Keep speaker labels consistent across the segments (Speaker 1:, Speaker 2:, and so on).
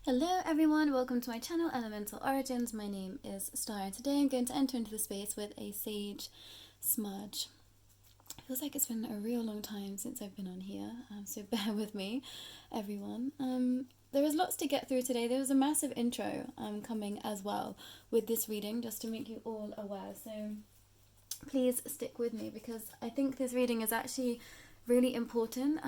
Speaker 1: Hello everyone, welcome to my channel Elemental Origins. My name is Starr and today I'm going to enter into the space with a sage smudge. It feels like it's been a real long time since I've been on here, so bear with me everyone. There is lots to get through today. There was a massive intro coming as well with this reading, just to make you all aware, so please stick with me because I think this reading is actually really important.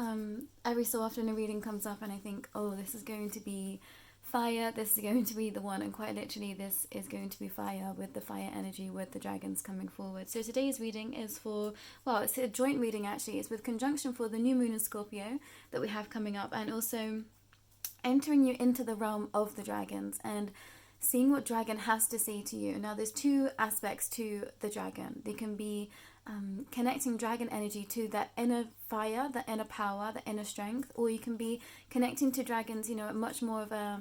Speaker 1: Every so often a reading comes up and I think, oh, this is going to be fire, this is going to be the one, and quite literally this is going to be fire, with the fire energy, with the dragons coming forward. So today's reading is for, well, it's a joint reading actually. It's with conjunction for the new moon in Scorpio that we have coming up, and also entering you into the realm of the dragons and seeing what dragon has to say to you. Now there's two aspects to the dragon. They can be connecting dragon energy to that inner fire, the inner power, the inner strength, or you can be connecting to dragons, you know, much more of a,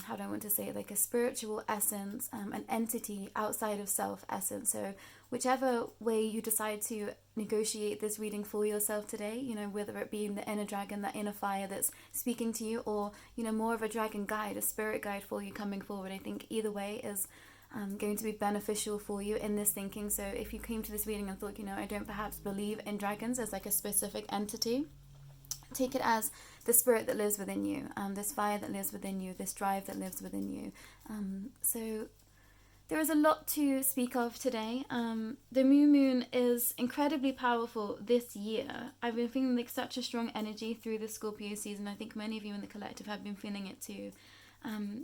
Speaker 1: how do I want to say it, like a spiritual essence, an entity outside of self essence. So whichever way you decide to negotiate this reading for yourself today, you know, whether it be the inner dragon, that inner fire that's speaking to you, or, you know, more of a dragon guide, a spirit guide for you coming forward, I think either way is going to be beneficial for you in this thinking. So if you came to this reading and thought, you know, I don't perhaps believe in dragons as like a specific entity, take it as the spirit that lives within you, this fire that lives within you, this drive that lives within you. So there is a lot to speak of today. The new moon is incredibly powerful this year. I've been feeling like such a strong energy through the Scorpio season. I think many of you in the collective have been feeling it too.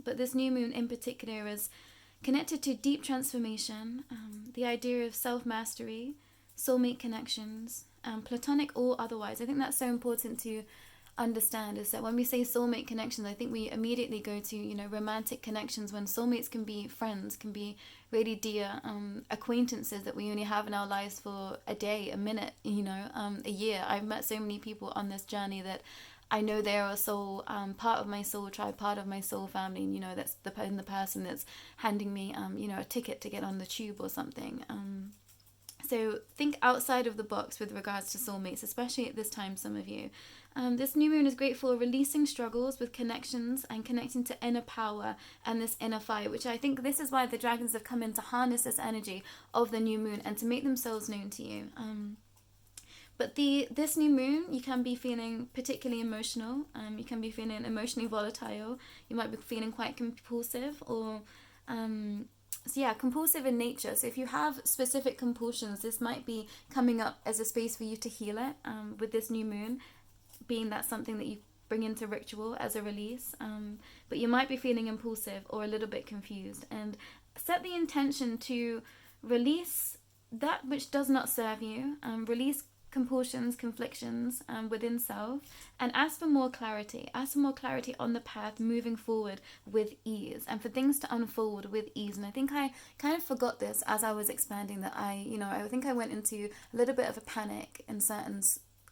Speaker 1: But this new moon in particular is connected to deep transformation, the idea of self-mastery, soulmate connections, platonic or otherwise. I think that's so important to understand, is that when we say soulmate connections, I think we immediately go to, you know, romantic connections, when soulmates can be friends, can be really dear acquaintances that we only have in our lives for a day, a minute, you know, a year. I've met so many people on this journey that I know they're a soul, part of my soul tribe, part of my soul family, and, you know, that's the person that's handing me, you know, a ticket to get on the tube or something. So think outside of the box with regards to soulmates, especially at this time, some of you. This new moon is great for releasing struggles with connections and connecting to inner power and this inner fire, which I think this is why the dragons have come in, to harness this energy of the new moon and to make themselves known to you. But this new moon, you can be feeling particularly emotional. You can be feeling emotionally volatile. You might be feeling quite compulsive, or compulsive in nature. So if you have specific compulsions, this might be coming up as a space for you to heal it, with this new moon being that something that you bring into ritual as a release. But you might be feeling impulsive or a little bit confused, and set the intention to release that which does not serve you, release compulsions, conflictions within self, and ask for more clarity. Ask for more clarity on the path moving forward with ease, and for things to unfold with ease. And I think I kind of forgot this as I was expanding, that I think I went into a little bit of a panic in certain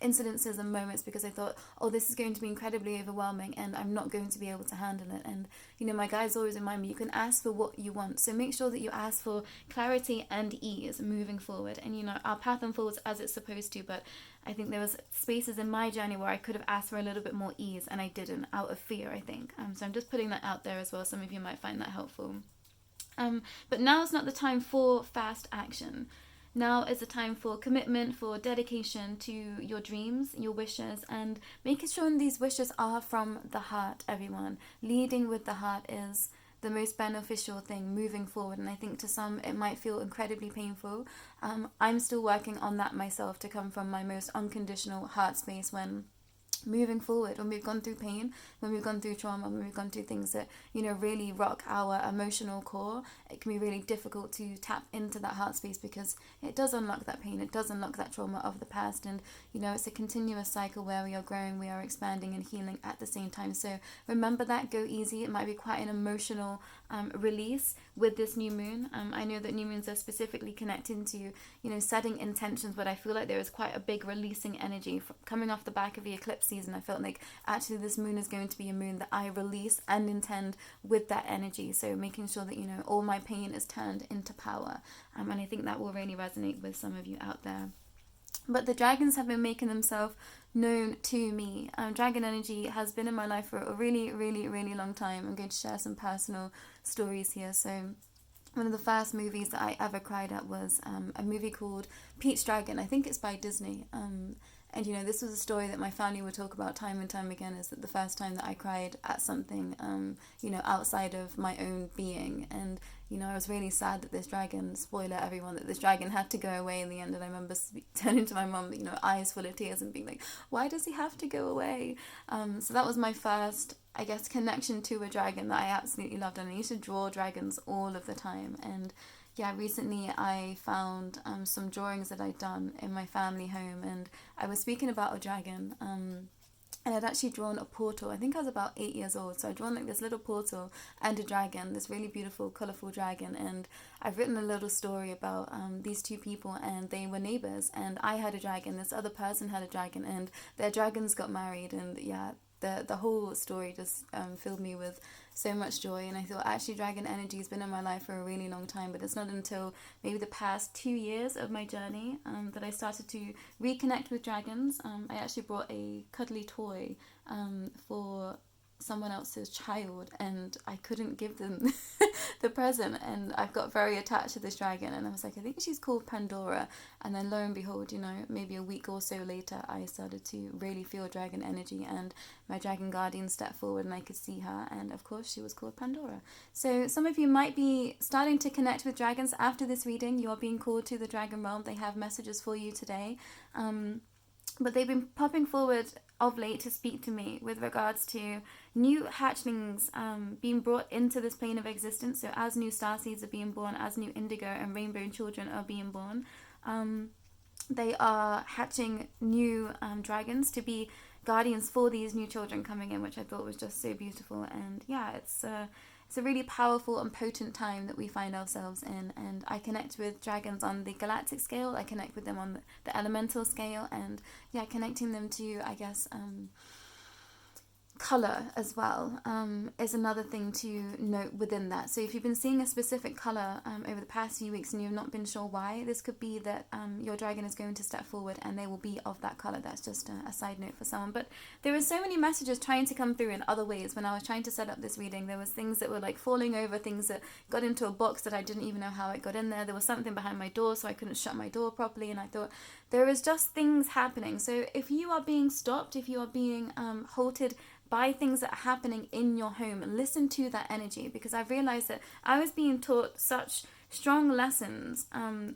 Speaker 1: incidences and moments, because I thought, oh, this is going to be incredibly overwhelming and I'm not going to be able to handle it. And, you know, my guides always remind me, you can ask for what you want, so make sure that you ask for clarity and ease moving forward. And, you know, our path unfolds as it's supposed to, but I think there was spaces in my journey where I could have asked for a little bit more ease, and I didn't, out of fear, I think. So I'm just putting that out there as well. Some of you might find that helpful. But now is not the time for fast action. Now is the time for commitment, for dedication to your dreams, your wishes, and making sure these wishes are from the heart, everyone. Leading with the heart is the most beneficial thing moving forward, and I think to some it might feel incredibly painful. I'm still working on that myself, to come from my most unconditional heart space when moving forward, when we've gone through pain, when we've gone through trauma, when we've gone through things that, you know, really rock our emotional core. It can be really difficult to tap into that heart space, because it does unlock that pain, it does unlock that trauma of the past, and, you know, it's a continuous cycle where we are growing, we are expanding and healing at the same time. So remember that, go easy. It might be quite an emotional release with this new moon. I know that new moons are specifically connected to, you know, setting intentions, but I feel like there is quite a big releasing energy coming off the back of the eclipse season. I felt like actually this moon is going to be a moon that I release and intend with that energy. So making sure that, you know, all my pain is turned into power. And I think that will really resonate with some of you out there. But the dragons have been making themselves known to me. Dragon energy has been in my life for a really, really, really long time. I'm going to share some personal stories here. So one of the first movies that I ever cried at was a movie called Pete's Dragon. I think it's by Disney. And, you know, this was a story that my family would talk about time and time again, is that the first time that I cried at something, you know, outside of my own being. And, you know, I was really sad that this dragon, spoiler everyone, that this dragon had to go away in the end. And I remember turning to my mum, you know, eyes full of tears and being like, why does he have to go away? So that was my first, I guess, connection to a dragon that I absolutely loved. And I used to draw dragons all of the time. And yeah, recently I found some drawings that I'd done in my family home, and I was speaking about a dragon, and I'd actually drawn a portal. I think I was about 8 years old, so I'd drawn like this little portal and a dragon, this really beautiful, colourful dragon, and I've written a little story about these two people, and they were neighbours, and I had a dragon, this other person had a dragon, and their dragons got married, and yeah, the whole story just filled me with so much joy. And I thought, actually, dragon energy has been in my life for a really long time, but it's not until maybe the past 2 years of my journey that I started to reconnect with dragons. I actually brought a cuddly toy for someone else's child, and I couldn't give them the present, and I've got very attached to this dragon, and I was like, I think she's called Pandora. And then lo and behold, you know, maybe a week or so later, I started to really feel dragon energy, and my dragon guardian stepped forward and I could see her, and of course she was called Pandora. So some of you might be starting to connect with dragons after this reading. You are being called to the dragon realm. They have messages for you today, but they've been popping forward of late to speak to me with regards to new hatchlings being brought into this plane of existence. So as new starseeds are being born, as new indigo and rainbow children are being born, they are hatching new dragons to be guardians for these new children coming in, which I thought was just so beautiful. And yeah, it's a really powerful and potent time that we find ourselves in, and I connect with dragons on the galactic scale, I connect with them on the elemental scale, and yeah, connecting them to, I guess, colour as well is another thing to note within that. So if you've been seeing a specific colour over the past few weeks and you've not been sure why, this could be that your dragon is going to step forward and they will be of that colour. That's just a side note for someone. But there were so many messages trying to come through in other ways. When I was trying to set up this reading, there was things that were like falling over, things that got into a box that I didn't even know how it got in there. There was something behind my door, so I couldn't shut my door properly, and I thought there is just things happening. So if you are being stopped, if you are being halted by things that are happening in your home, listen to that energy, because I've realized that I was being taught such strong lessons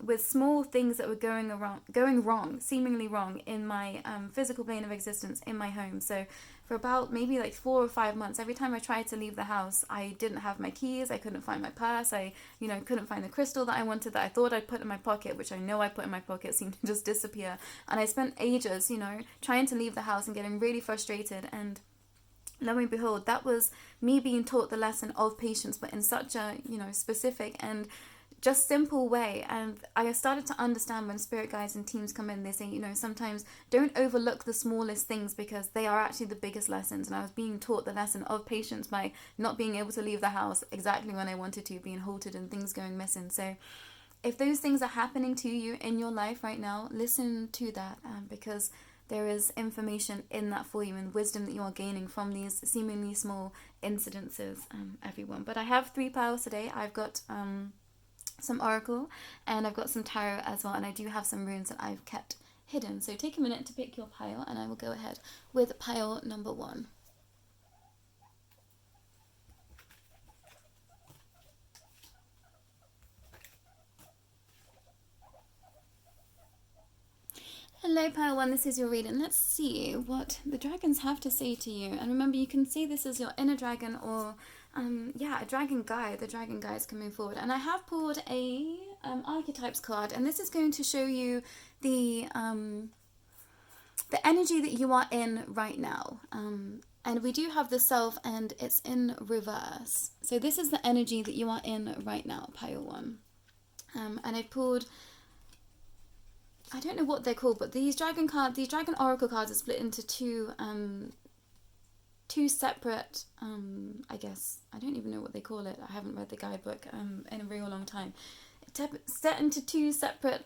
Speaker 1: with small things that were going wrong, seemingly wrong in my physical plane of existence in my home. So for about maybe like 4 or 5 months, every time I tried to leave the house, I didn't have my keys, I couldn't find my purse, I couldn't find the crystal that I wanted, that I thought I'd put in my pocket, which I know I put in my pocket, seemed to just disappear. And I spent ages, trying to leave the house and getting really frustrated. And lo and behold, that was me being taught the lesson of patience, but in such a, specific and just simple way. And I started to understand when spirit guides and teams come in, they say, sometimes don't overlook the smallest things, because they are actually the biggest lessons. And I was being taught the lesson of patience by not being able to leave the house exactly when I wanted to, being halted and things going missing. So if those things are happening to you in your life right now, listen to that, because there is information in that for you, and wisdom that you are gaining from these seemingly small incidences, everyone. But I have 3 piles today. I've got some oracle, and I've got some tarot as well, and I do have some runes that I've kept hidden. So take a minute to pick your pile, and I will go ahead with pile number 1. Hello pile 1, this is your reading. Let's see what the dragons have to say to you. And remember, you can see this as your inner dragon, or a dragon guide. The dragon guide is coming forward. And I have pulled a archetypes card, and this is going to show you the energy that you are in right now. And we do have the self, and it's in reverse. So this is the energy that you are in right now, pile 1. And I pulled, I don't know what they're called, but these dragon oracle cards are split into two separate, I guess, I don't even know what they call it. I haven't read the guidebook in a real long time. set into two separate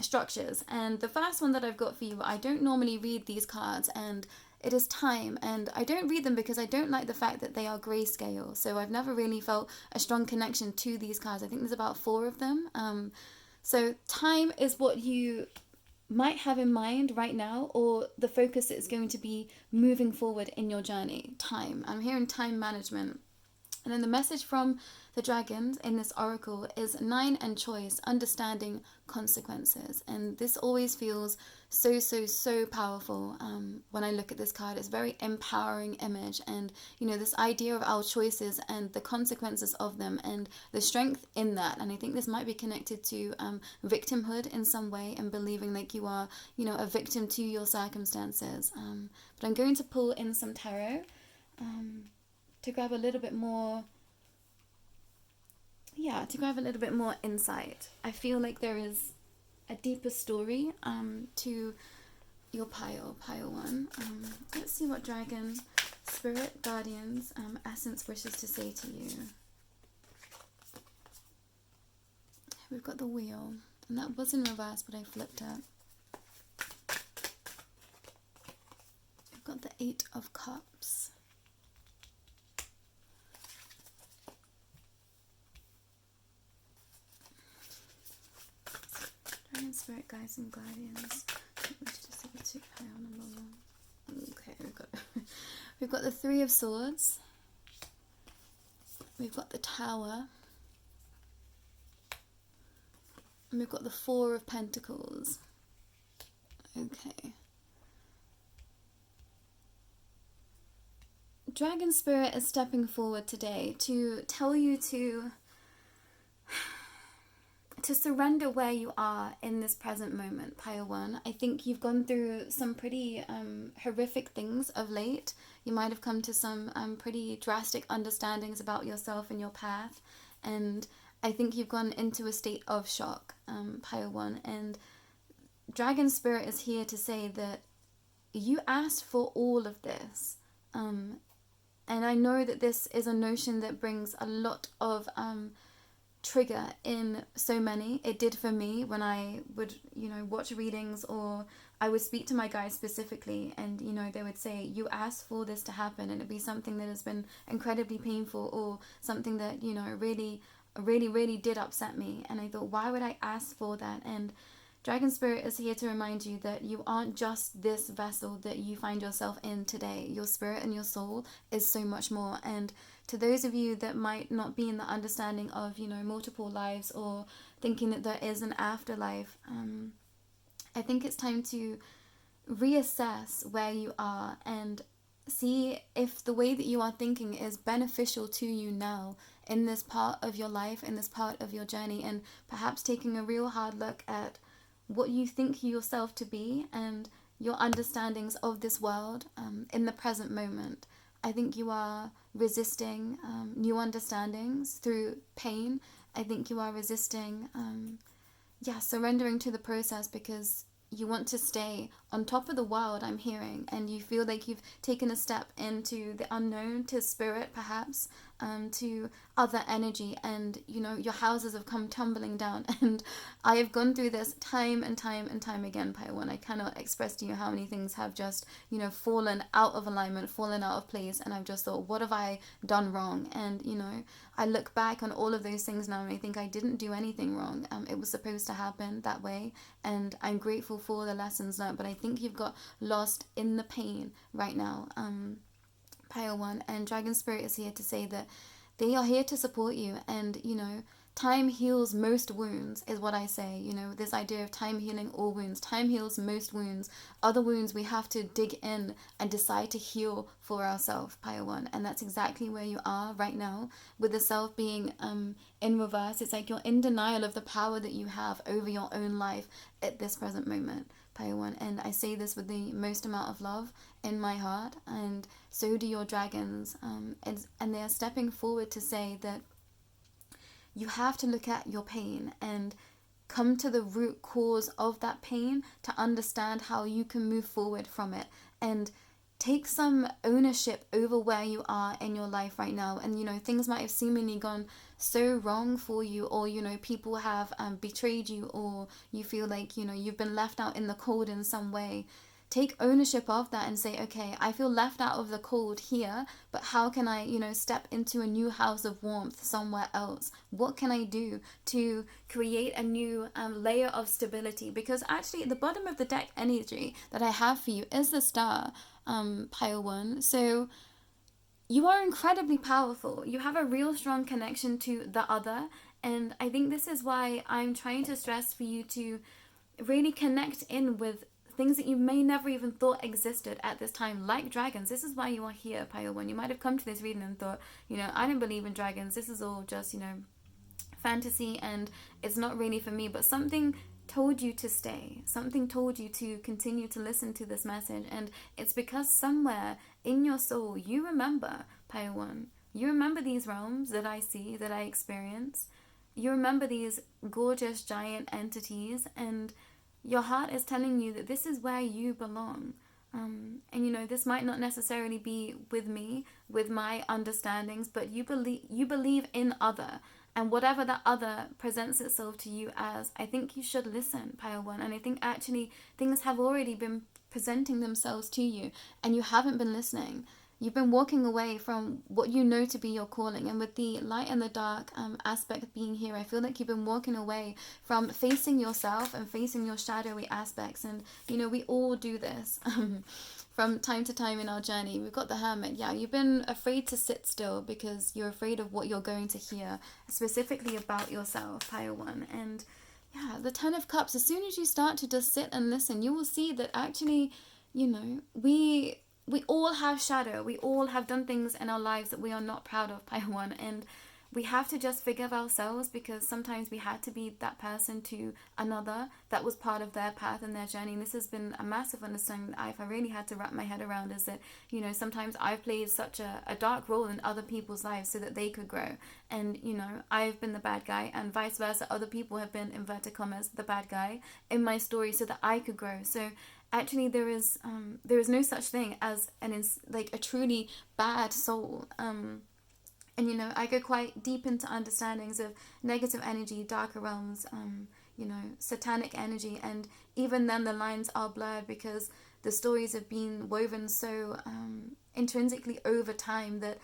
Speaker 1: structures. And the first one that I've got for you, I don't normally read these cards, and it is time. And I don't read them because I don't like the fact that they are grayscale. So I've never really felt a strong connection to these cards. I think there's about 4 of them. So time is what you might have in mind right now, or the focus is going to be moving forward in your journey. Time. I'm hearing time management. And then the message from the dragons in this oracle is 9 and choice, understanding consequences. And this always feels so powerful when I look at this card. It's a very empowering image, and this idea of our choices and the consequences of them and the strength in that. And I think this might be connected to victimhood in some way, and believing like you are a victim to your circumstances. But I'm going to pull in some tarot to grab a little bit more insight. I feel like there is a deeper story to your pile 1. Let's see what dragon, spirit, guardians, essence wishes to say to you. We've got the wheel, and that was in reverse, but I flipped it. We've got the 8 of cups. Spirit, guides, and guardians. Okay, we've got the 3 of swords. We've got the tower. And we've got the 4 of pentacles. Okay. Dragon Spirit is stepping forward today to tell you to surrender where you are in this present moment, pile 1. I think you've gone through some pretty horrific things of late. You might have come to some pretty drastic understandings about yourself and your path. And I think you've gone into a state of shock, pile 1. And Dragon Spirit is here to say that you asked for all of this. And I know that this is a notion that brings a lot of trigger in so many. It did for me when I would watch readings, or I would speak to my guides specifically, and they would say, you asked for this to happen, and it'd be something that has been incredibly painful, or something that really did upset me. And I thought, why would I ask for that? And Dragon Spirit is here to remind you that you aren't just this vessel that you find yourself in today. Your spirit and your soul is so much more. And to those of you that might not be in the understanding of, multiple lives, or thinking that there is an afterlife, I think it's time to reassess where you are and see if the way that you are thinking is beneficial to you now in this part of your life, in this part of your journey, and perhaps taking a real hard look at what you think yourself to be and your understandings of this world in the present moment. I think you are resisting new understandings through pain. I think you are resisting, surrendering to the process because you want to stay on top of the world, I'm hearing, and you feel like you've taken a step into the unknown, to spirit perhaps, to other energy, and your houses have come tumbling down. And I have gone through this time and time again, Pile 1. I cannot express to you how many things have just fallen out of alignment, fallen out of place, and I've just thought, what have I done wrong? And I look back on all of those things now, and I think I didn't do anything wrong. It was supposed to happen that way, and I'm grateful for the lessons learned, but I think you've got lost in the pain right now, Pile 1. And Dragon Spirit is here to say that they are here to support you, and time heals most wounds is what I say. This idea of time healing all wounds. Time heals most wounds. Other wounds we have to dig in and decide to heal for ourselves, Pile 1. And that's exactly where you are right now, with the self being in reverse. It's like you're in denial of the power that you have over your own life at this present moment, Pile 1. And I say this with the most amount of love in my heart, and so do your dragons. And they're stepping forward to say that you have to look at your pain and come to the root cause of that pain to understand how you can move forward from it, and take some ownership over where you are in your life right now. And, you know, things might have seemingly gone so wrong for you, or, you know, people have betrayed you, or you feel like, you know, you've been left out in the cold in some way. Take ownership of that and say, okay, I feel left out of the cold here, but how can I, you know, step into a new house of warmth somewhere else? What can I do to create a new layer of stability? Because actually at the bottom of the deck energy that I have for you is the Star, pile 1. So you are incredibly powerful. You have a real strong connection to the other. And I think this is why I'm trying to stress for you to really connect in with things that you may never even thought existed at this time, like dragons. This is why you are here, pile 1. You might have come to this reading and thought, you know, I don't believe in dragons. This is all just, you know, fantasy and it's not really for me. But something told you to stay. Something told you to continue to listen to this message. And it's because somewhere in your soul, you remember, pile 1. You remember these realms that I see, that I experience. You remember these gorgeous giant entities, and your heart is telling you that this is where you belong. And you know, this might not necessarily be with me, with my understandings, but you believe in other. And whatever that other presents itself to you as, I think you should listen, pile 1. And I think actually things have already been presenting themselves to you and you haven't been listening. You've been walking away from what you know to be your calling. And with the light and the dark aspect being here, I feel like you've been walking away from facing yourself and facing your shadowy aspects. And, you know, we all do this from time to time in our journey. We've got the Hermit. Yeah, you've been afraid to sit still because you're afraid of what you're going to hear, specifically about yourself, pile 1. And yeah, the 10 of Cups, as soon as you start to just sit and listen, you will see that actually, you know, we all have shadow. We all have done things in our lives that we are not proud of, pile 1. And we have to just forgive ourselves, because sometimes we had to be that person to another that was part of their path and their journey. And this has been a massive understanding that I've really had to wrap my head around, is that, you know, sometimes I've played such a dark role in other people's lives so that they could grow. And, you know, I've been the bad guy, and vice versa. Other people have been, inverted commas, the bad guy in my story so that I could grow. So actually there is no such thing as a truly bad soul. And, you know, I go quite deep into understandings of negative energy, darker realms, you know, satanic energy. And even then the lines are blurred, because the stories have been woven so intrinsically over time that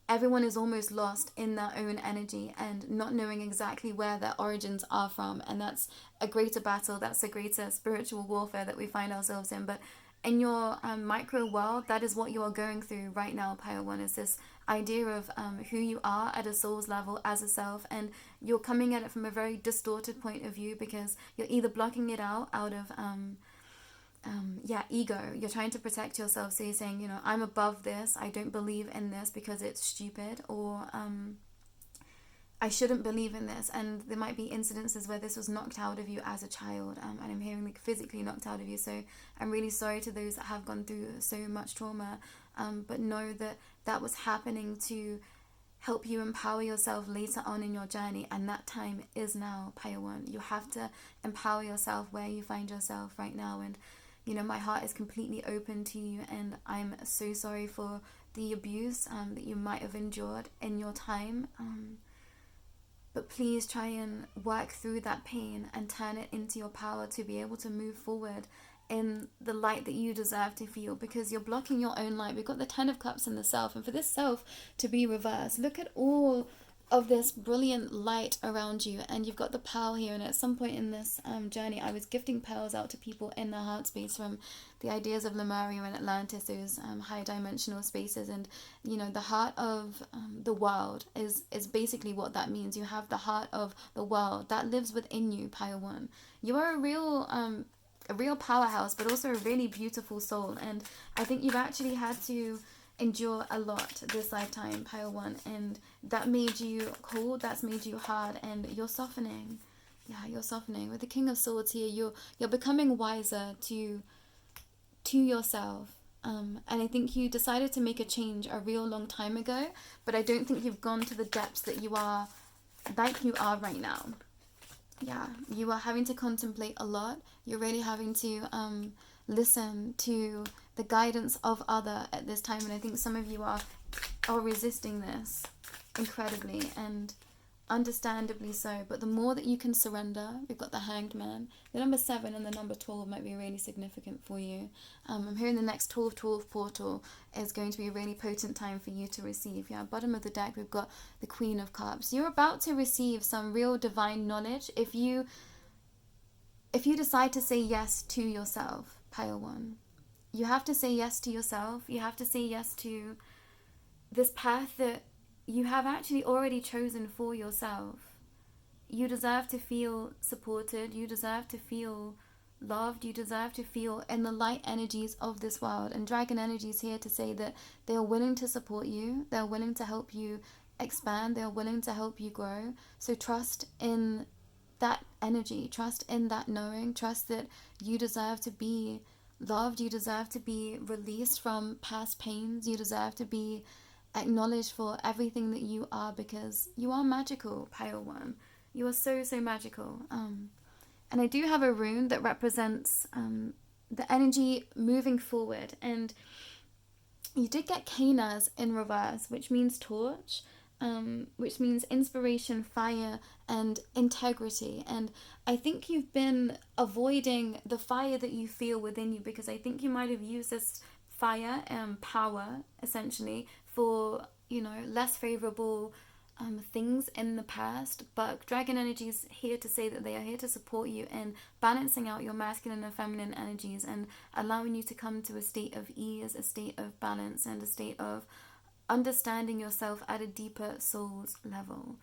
Speaker 1: everyone is almost lost in their own energy and not knowing exactly where their origins are from. And that's a greater battle. That's a greater spiritual warfare that we find ourselves in. But in your micro world, that is what you are going through right now, pile 1, is this idea of who you are at a soul's level as a self. And you're coming at it from a very distorted point of view, because you're either blocking it out of ego. You're trying to protect yourself, so you're saying, you know, I'm above this, I don't believe in this because it's stupid, or I shouldn't believe in this. And there might be incidences where this was knocked out of you as a child, and I'm hearing like physically knocked out of you. So I'm really sorry to those that have gone through so much trauma, but know that that was happening to help you empower yourself later on in your journey. And that time is now, pile 1. You have to empower yourself where you find yourself right now. And, you know, my heart is completely open to you, and I'm so sorry for the abuse that you might have endured in your time. But please try and work through that pain and turn it into your power to be able to move forward in the light that you deserve to feel, because you're blocking your own light. We've got the 10 of Cups in the self, and for this self to be reversed, look at all of this brilliant light around you, and you've got the pearl here. And at some point in this journey, I was gifting pearls out to people in their heart space from the ideas of Lemuria and Atlantis, those high dimensional spaces. And, you know, the heart of the world is basically what that means. You have the heart of the world that lives within you, pile 1. You are a real powerhouse, but also a really beautiful soul. And I think you've actually had to endure a lot this lifetime, pile 1, and that made you cold, that's made you hard, and you're softening. Yeah, you're softening. With the King of Swords here, you're becoming wiser to yourself. And I think you decided to make a change a real long time ago, but I don't think you've gone to the depths that you are right now. Yeah, you are having to contemplate a lot. You're really having to listen to the guidance of other at this time. And I think some of you are resisting this incredibly, and understandably so. But the more that you can surrender, we've got the Hanged Man. The number 7 and the number 12 might be really significant for you. I'm hearing the next 12-12 portal is going to be a really potent time for you to receive. Yeah, bottom of the deck, we've got the Queen of Cups. You're about to receive some real divine knowledge if you decide to say yes to yourself, Pile 1. You have to say yes to yourself. You have to say yes to this path that you have actually already chosen for yourself. You deserve to feel supported. You deserve to feel loved. You deserve to feel in the light energies of this world. And dragon energy is here to say that they are willing to support you. They're willing to help you expand. They're willing to help you grow. So trust in that energy. Trust in that knowing. Trust that you deserve to be loved. You deserve to be released from past pains. You deserve to be acknowledged for everything that you are, because you are magical, Pile 1. You are so, so magical. And I do have a rune that represents the energy moving forward. And you did get Canas in reverse, which means torch, which means inspiration, fire, and integrity. And I think you've been avoiding the fire that you feel within you, because I think you might have used this fire and power essentially for, less favorable things in the past. But dragon energy is here to say that they are here to support you in balancing out your masculine and feminine energies and allowing you to come to a state of ease, a state of balance, and a state of understanding yourself at a deeper soul's level.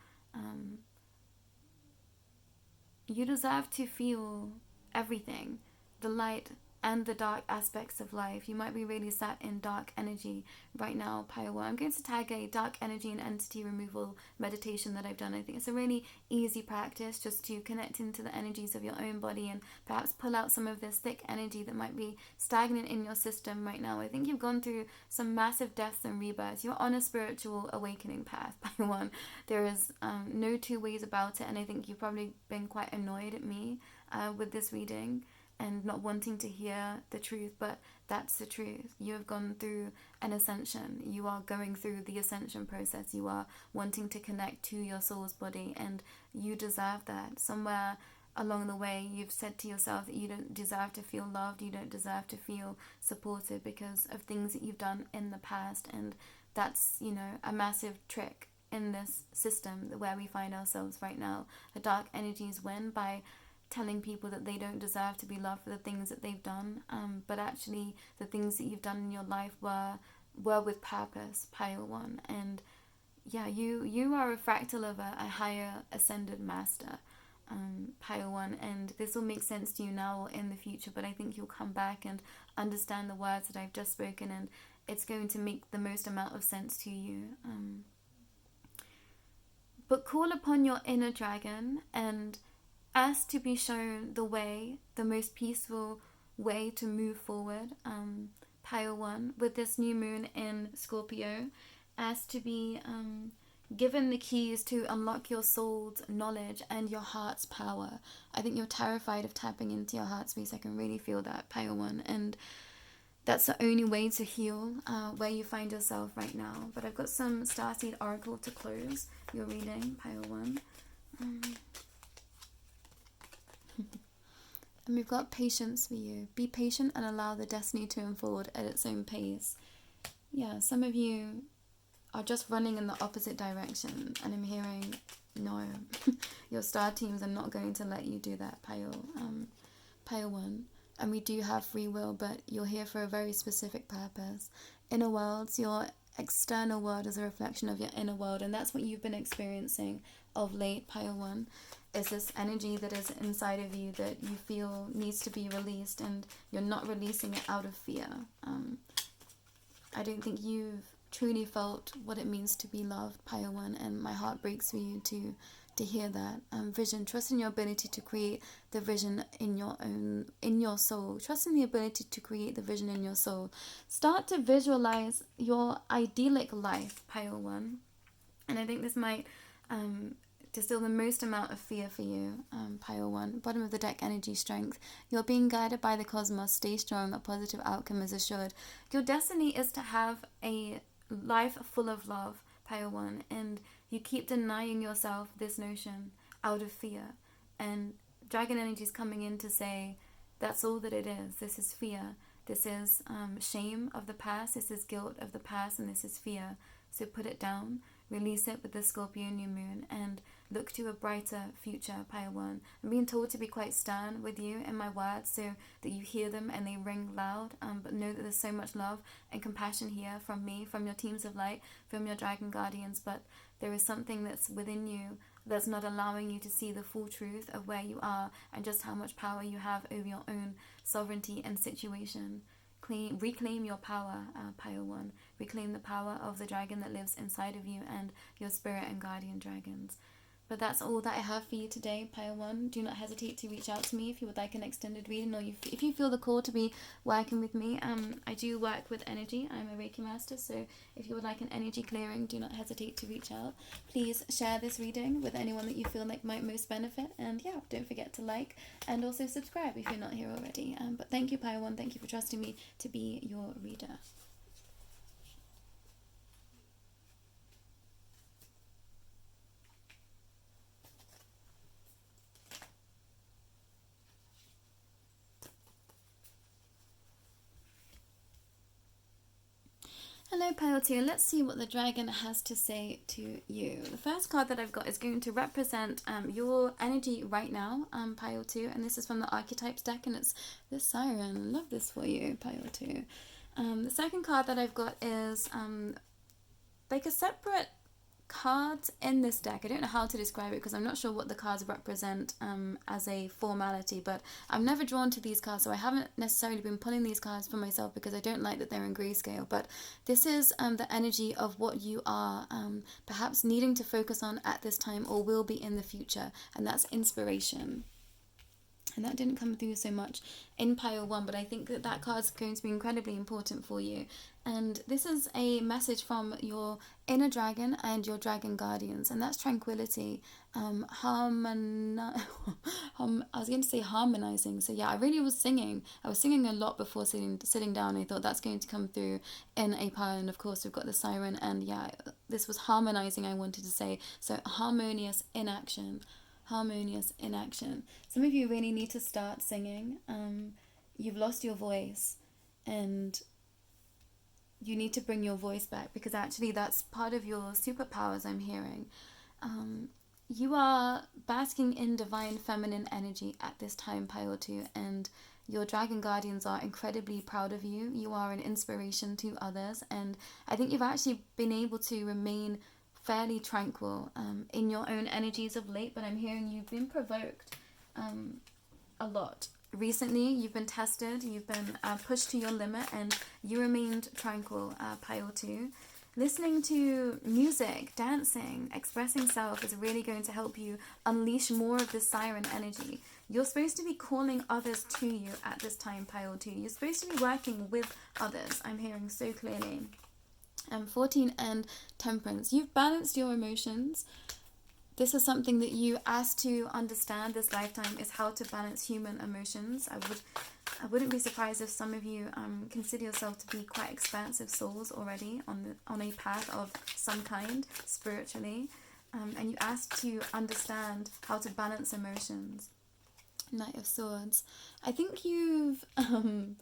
Speaker 1: You deserve to feel everything, the light and the dark aspects of life. You might be really sat in dark energy right now, Pile 1. I'm going to tag a dark energy and entity removal meditation that I've done. I think it's a really easy practice just to connect into the energies of your own body and perhaps pull out some of this thick energy that might be stagnant in your system right now. I think you've gone through some massive deaths and rebirths. You're on a spiritual awakening path, Pile 1. There is no two ways about it, and I think you've probably been quite annoyed at me with this reading and not wanting to hear the truth, but that's the truth. You have gone through an ascension. You are going through the ascension process. You are wanting to connect to your soul's body, and you deserve that. Somewhere along the way, you've said to yourself that you don't deserve to feel loved, you don't deserve to feel supported because of things that you've done in the past, and that's, a massive trick in this system where we find ourselves right now. The dark energies win by telling people that they don't deserve to be loved for the things that they've done, but actually the things that you've done in your life were with purpose, Pile 1. And yeah, you are a fractal of a higher ascended master, Pile 1, and this will make sense to you now or in the future, but I think you'll come back and understand the words that I've just spoken, and it's going to make the most amount of sense to you. But call upon your inner dragon and ask to be shown the way, the most peaceful way to move forward, Pile 1, with this new moon in Scorpio. Ask to be given the keys to unlock your soul's knowledge and your heart's power. I think you're terrified of tapping into your heart space. I can really feel that, Pile 1, and that's the only way to heal where you find yourself right now. But I've got some starseed oracle to close your reading, Pile 1. And we've got patience for you. Be patient and allow the destiny to unfold at its own pace. Yeah, some of you are just running in the opposite direction, and I'm hearing, no, your star teams are not going to let you do that, Pile 1. And we do have free will, but you're here for a very specific purpose. Inner worlds, your external world is a reflection of your inner world, and that's what you've been experiencing of late, Pile 1. Is this energy that is inside of you that you feel needs to be released, and you're not releasing it out of fear. I don't think you've truly felt what it means to be loved, Pile 1, and my heart breaks for you to hear that. Vision, trust in your ability to create the vision in your soul. Trust in the ability to create the vision in your soul. Start to visualize your idyllic life, Pile 1. And I think this might distill the most amount of fear for you, Pile 1. Bottom of the deck, energy, strength. You're being guided by the cosmos. Stay strong. A positive outcome is assured. Your destiny is to have a life full of love, Pile 1. And you keep denying yourself this notion out of fear. And dragon energy is coming in to say, that's all that it is. This is fear. This is shame of the past. This is guilt of the past. And this is fear. So put it down. Release it with the Scorpio new moon and look to a brighter future, Pile 1. I'm being told to be quite stern with you in my words so that you hear them and they ring loud, but know that there's so much love and compassion here from me, from your teams of light, from your dragon guardians, but there is something that's within you that's not allowing you to see the full truth of where you are and just how much power you have over your own sovereignty and situation. Reclaim your power, Pile 1. Reclaim the power of the dragon that lives inside of you and your spirit and guardian dragons. But that's all that I have for you today, Pile 1. Do not hesitate to reach out to me if you would like an extended reading, or if you feel the call to be working with me. I do work with energy. I'm a Reiki master, so if you would like an energy clearing, do not hesitate to reach out. Please share this reading with anyone that you feel like might most benefit. And yeah, don't forget to like and also subscribe if you're not here already. But thank you, Pile 1. Thank you for trusting me to be your reader. Hello, Pile 2. Let's see what the dragon has to say to you. The first card that I've got is going to represent your energy right now, Pile 2. And this is from the Archetypes deck, and it's the Siren. Love this for you, Pile 2. The second card that I've got is like a separate card in this deck. I don't know how to describe it because I'm not sure what the cards represent as a formality, but I'm never drawn to these cards, so I haven't necessarily been pulling these cards for myself because I don't like that they're in grayscale. But this is the energy of what you are perhaps needing to focus on at this time or will be in the future, and that's inspiration. And that didn't come through so much in Pile 1, but I think that that card's going to be incredibly important for you. And this is a message from your inner dragon and your dragon guardians, and that's tranquility. I was going to say harmonizing. So yeah, I really was singing. I was singing a lot before sitting down. I thought that's going to come through in a pile, and of course we've got the siren. And yeah, this was harmonizing, I wanted to say. So harmonious in action. Harmonious in action. Some of you really need to start singing. You've lost your voice and you need to bring your voice back, because actually that's part of your superpowers I'm hearing. You are basking in divine feminine energy at this time, Pile 2, and your dragon guardians are incredibly proud of you. You are an inspiration to others, and I think you've actually been able to remain fairly tranquil in your own energies of late, but I'm hearing you've been provoked a lot. Recently, you've been tested, you've been pushed to your limit, and you remained tranquil, Pile 2. Listening to music, dancing, expressing self is really going to help you unleash more of this siren energy. You're supposed to be calling others to you at this time, Pile 2. You're supposed to be working with others, I'm hearing so clearly. 14 and Temperance. You've balanced your emotions. This is something that you asked to understand this lifetime, is how to balance human emotions. I wouldn't be surprised if some of you consider yourself to be quite expansive souls already on a path of some kind spiritually, and you asked to understand how to balance emotions. Knight of Swords. I think you've run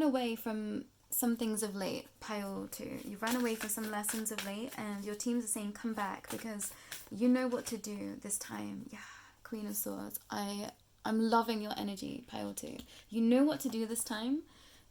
Speaker 1: away from some things of late, Pile 2. You've run away from some lessons of late, and your teams are saying come back because you know what to do this time. Yeah, Queen of Swords. I'm loving your energy, Pile 2. You know what to do this time.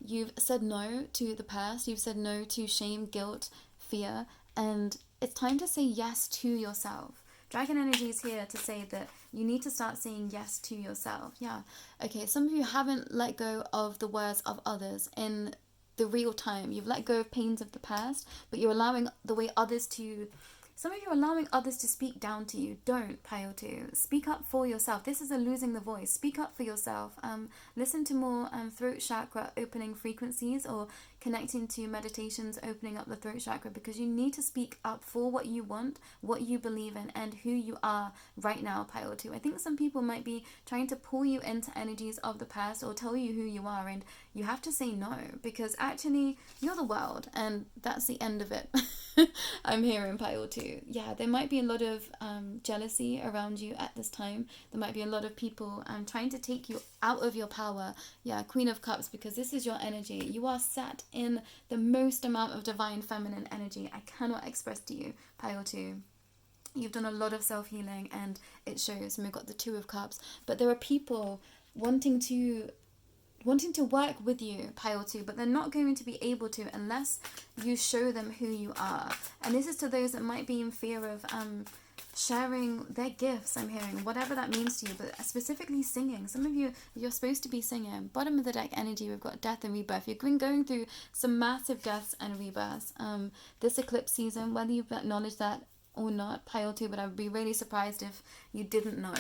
Speaker 1: You've said no to the past. You've said no to shame, guilt, fear, and it's time to say yes to yourself. Dragon energy is here to say that you need to start saying yes to yourself. Yeah. Okay, some of you haven't let go of the words of others in the real time. You've let go of pains of the past, but you're allowing the way others to... Some of you are allowing others to speak down to you. Don't, Pile 2. Speak up for yourself. This is a losing the voice. Speak up for yourself. Listen to more throat chakra opening frequencies, or connecting to meditations, opening up the throat chakra, because you need to speak up for what you want, what you believe in, and who you are right now, pile 2. I think some people might be trying to pull you into energies of the past or tell you who you are, and you have to say no, because actually you're the world, and that's the end of it. I'm here in pile 2. Yeah, there might be a lot of jealousy around you at this time. There might be a lot of people trying to take you out of your power. Yeah, Queen of Cups, because this is your energy. You are sat in the most amount of divine feminine energy I cannot express to you, pile 2. You've done a lot of self-healing, and it shows. And we've got the Two of Cups, but there are people wanting to work with you, pile 2, but they're not going to be able to unless you show them who you are. And this is to those that might be in fear of sharing their gifts, I'm hearing, whatever that means to you, but specifically singing. Some of you, you're supposed to be singing. Bottom of the deck energy, we've got death and rebirth. You've been going through some massive deaths and rebirths. This eclipse season, whether you've acknowledged that or not, pile 2, but I'd be really surprised if you didn't know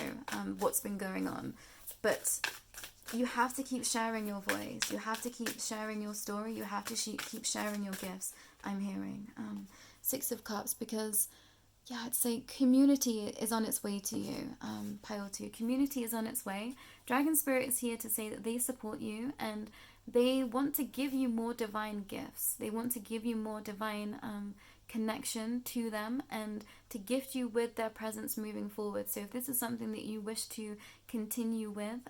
Speaker 1: what's been going on. But you have to keep sharing your voice. You have to keep sharing your story. You have to keep sharing your gifts, I'm hearing. Six of Cups, because, yeah, it's like community is on its way to you, pile 2. Community is on its way. Dragon Spirit is here to say that they support you, and they want to give you more divine gifts. They want to give you more divine connection to them, and to gift you with their presence moving forward. So if this is something that you wish to continue with,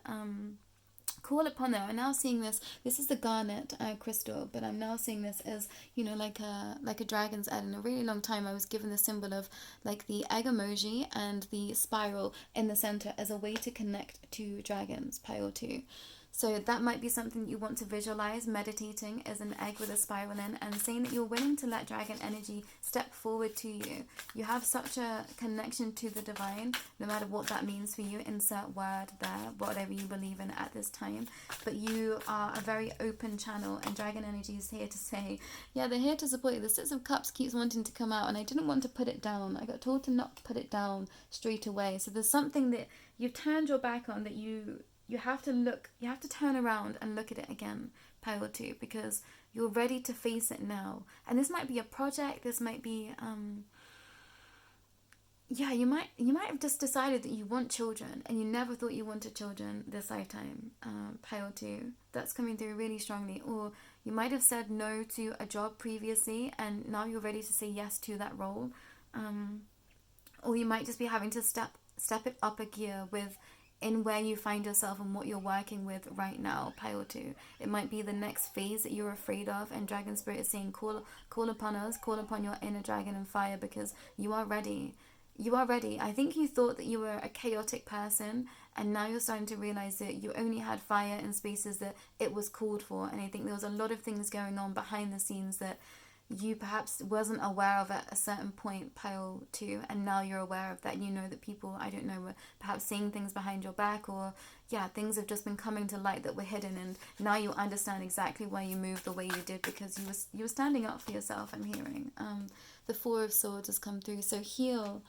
Speaker 1: call upon them. I'm now seeing this is the garnet crystal, but I'm now seeing this as, you know, like a dragon's egg. In a really long time I was given the symbol of like the egg emoji and the spiral in the center as a way to connect to dragons, pile 2. So that might be something you want to visualize, meditating as an egg with a spiral in, and saying that you're willing to let dragon energy step forward to you. You have such a connection to the divine, no matter what that means for you. Insert word there, whatever you believe in at this time. But you are a very open channel, and dragon energy is here to say, yeah, they're here to support you. The Six of Cups keeps wanting to come out, and I didn't want to put it down. I got told to not put it down straight away. So there's something that you've turned your back on, that you have to turn around and look at it again, pile 2, because you're ready to face it now. And this might be a project, this might be you might have just decided that you want children, and you never thought you wanted children this lifetime, pile 2. That's coming through really strongly. Or you might have said no to a job previously, and now you're ready to say yes to that role. Or you might just be having to step it up a gear in where you find yourself and what you're working with right now, pile 2. It might be the next phase that you're afraid of, and Dragon Spirit is saying, call upon us, call upon your inner dragon and fire, because you are ready. You are ready. I think you thought that you were a chaotic person, and now you're starting to realize that you only had fire in spaces that it was called for. And I think there was a lot of things going on behind the scenes that you perhaps wasn't aware of at a certain point, pile 2, and now you're aware of that. You know that people, I don't know, were perhaps saying things behind your back, or things have just been coming to light that were hidden, and now you understand exactly why you moved the way you did, because you were standing up for yourself, I'm hearing. The Four of Swords has come through. So heal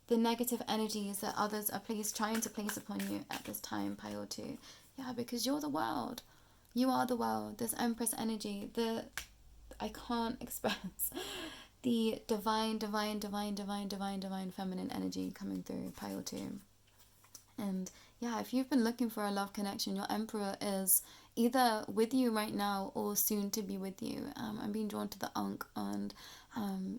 Speaker 1: the negative energies that others are trying to place upon you at this time, pile 2. Yeah, because you're the world. You are the world. This Empress energy, I can't express the divine feminine energy coming through, pile 2. And yeah, if you've been looking for a love connection, your Emperor is either with you right now or soon to be with you. I'm being drawn to the Ankh and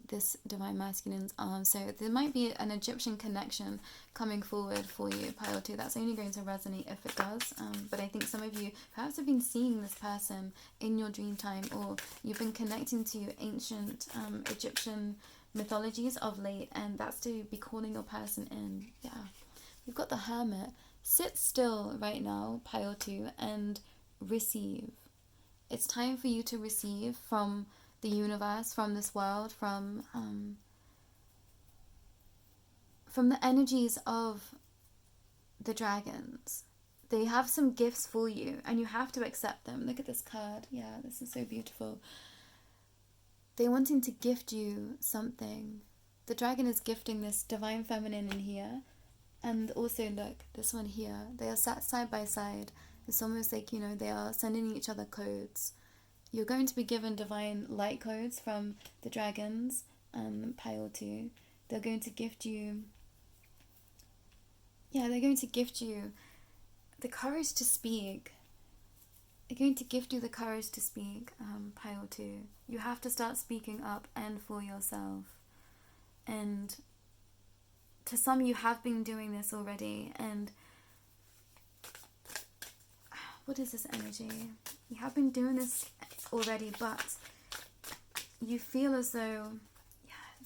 Speaker 1: this divine masculine's arm. So there might be an Egyptian connection coming forward for you, pile 2. That's only going to resonate if it does. But I think some of you perhaps have been seeing this person in your dream time, or you've been connecting to ancient Egyptian mythologies of late, and that's to be calling your person in. Yeah. You've got the Hermit. Sit still right now, pile 2, and receive. It's time for you to receive from the universe, from this world, from the energies of the dragons. They have some gifts for you, and you have to accept them. Look at this card. Yeah, this is so beautiful. They're wanting to gift you something. The dragon is gifting this divine feminine in here. And also, look, this one here. They are sat side by side. It's almost like, they are sending each other codes. You're going to be given divine light codes from the dragons, Pile 2. They're going to gift you, they're going to gift you the courage to speak. They're going to gift you the courage to speak, Pile 2. You have to start speaking up and for yourself. And to some, you have been doing this already. And what is this energy? You have been doing this already, but you feel as though,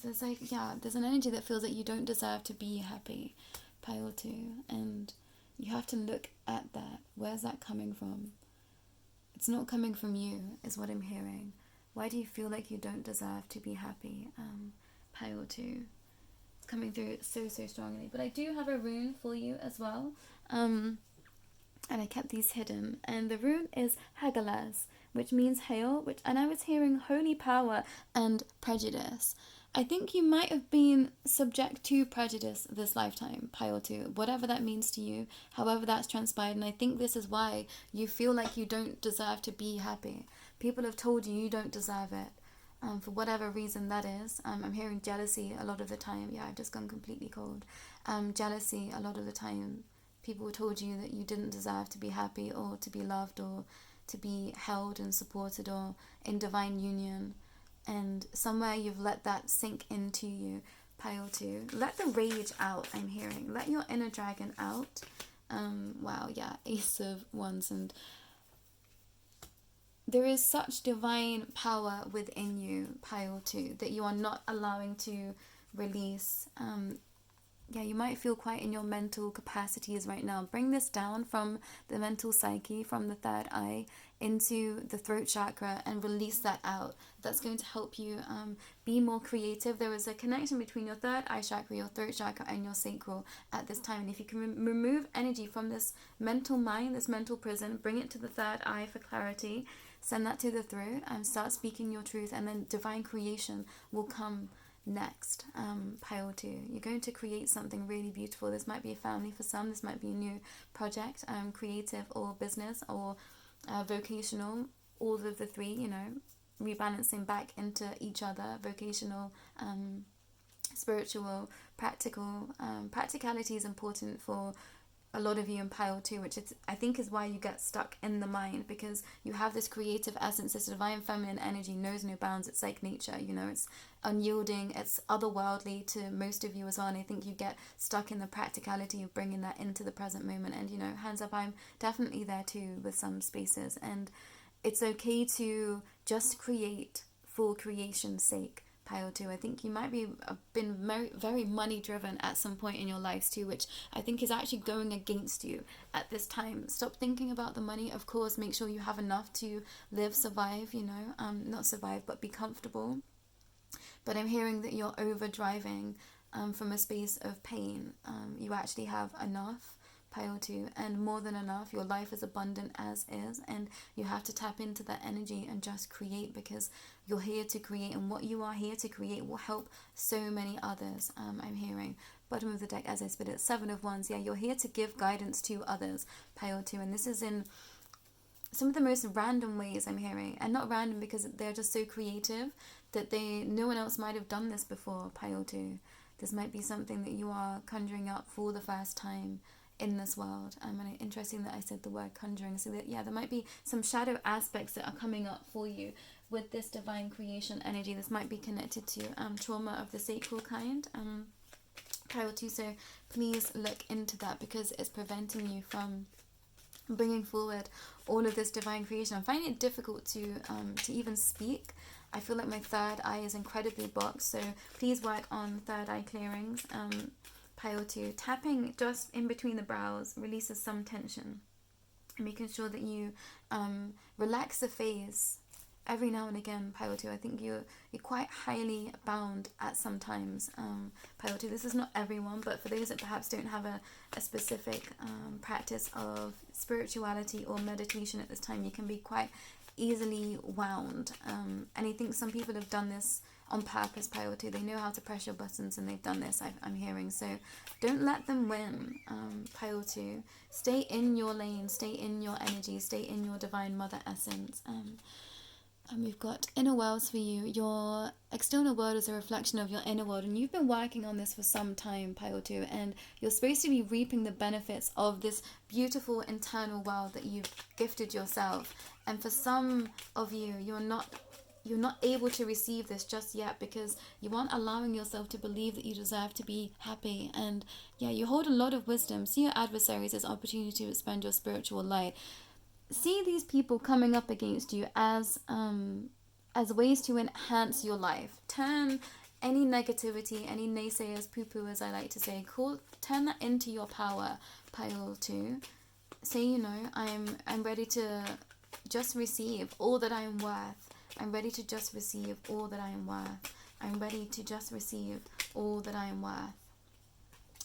Speaker 1: there's an energy that feels that you don't deserve to be happy, Pile 2. And you have to look at that. Where's that coming from? It's not coming from you, is what I'm hearing. Why do you feel like you don't deserve to be happy, Pile 2? It's coming through so strongly. But I do have a rune for you as well. And I kept these hidden. And the rune is Hagalaz, which means hail, and I was hearing holy power and prejudice. I think you might have been subject to prejudice this lifetime, Pile 2, whatever that means to you, however that's transpired. And I think this is why you feel like you don't deserve to be happy. People have told you you don't deserve it, for whatever reason that is. I'm hearing jealousy a lot of the time. Yeah, I've just gone completely cold. Jealousy a lot of the time. People told you that you didn't deserve to be happy or to be loved or to be held and supported or in divine union. And somewhere you've let that sink into you, Pile 2. Let the rage out, I'm hearing. Let your inner dragon out. Ace of Wands. And there is such divine power within you, Pile 2, that you are not allowing to release. You might feel quite in your mental capacities right now. Bring this down from the mental psyche, from the third eye, into the throat chakra and release that out. That's going to help you be more creative. There is a connection between your third eye chakra, your throat chakra, and your sacral at this time. And if you can remove energy from this mental mind, this mental prison, bring it to the third eye for clarity, send that to the throat, and start speaking your truth, and then divine creation will come next, Pile 2. You're going to create something really beautiful. This might be a family for some. This might be a new project, creative or business or vocational. All of the three, rebalancing back into each other. Vocational, spiritual, practical. Practicality is important for a lot of you in Pile 2, which I think is why you get stuck in the mind, because you have this creative essence. This divine feminine energy knows no bounds. It's like nature, it's unyielding, it's otherworldly to most of you as well. And I think you get stuck in the practicality of bringing that into the present moment. And hands up, I'm definitely there too with some spaces. And it's okay to just create for creation's sake, Pile 2. I think you might be been very money driven at some point in your lives too, which I think is actually going against you at this time. Stop thinking about the money. Of course, make sure you have enough to live, survive, not survive, but be comfortable. But I'm hearing that you're overdriving from a space of pain. You actually have enough, Pile 2, and more than enough. Your life is abundant as is, and you have to tap into that energy and just create, because you're here to create, and what you are here to create will help so many others. I'm hearing bottom of the deck as I spit it, 7 of Wands. You're here to give guidance to others, Pile 2, and this is in some of the most random ways I'm hearing, and not random because they're just so creative that no one else might have done this before, Pile 2. This might be something that you are conjuring up for the first time in this world. And interesting that I said the word conjuring, so that there might be some shadow aspects that are coming up for you with this divine creation energy. This might be connected to trauma of the sacral kind, Pile 2. So please look into that, because it's preventing you from bringing forward all of this divine creation. I'm finding it difficult to even speak. I feel like my third eye is incredibly blocked, so please work on third eye clearings. Pile 2, tapping just in between the brows releases some tension, and making sure that you relax the face every now and again, Pile 2. I think you're quite highly bound at some times, Pile 2. This is not everyone, but for those that perhaps don't have a specific practice of spirituality or meditation at this time, you can be quite easily wound. And I think some people have done this on purpose, Pile 2. They know how to press your buttons, and they've done this, I'm hearing. So don't let them win, Pile 2. Stay in your lane, stay in your energy, stay in your divine mother essence. And we've got inner worlds for you. Your external world is a reflection of your inner world, and you've been working on this for some time, Pile 2, and you're supposed to be reaping the benefits of this beautiful internal world that you've gifted yourself. And for some of you, you're not able to receive this just yet because you aren't allowing yourself to believe that you deserve to be happy. And yeah, you hold a lot of wisdom. See your adversaries as opportunity to expand your spiritual light. See these people coming up against you as ways to enhance your life. Turn any negativity, any naysayers, poo-poo as I like to say, turn that into your power, Pile 2. Say, you know, I'm ready to just receive all that I am worth. I'm ready to just receive all that I am worth. I'm ready to just receive all that I am worth.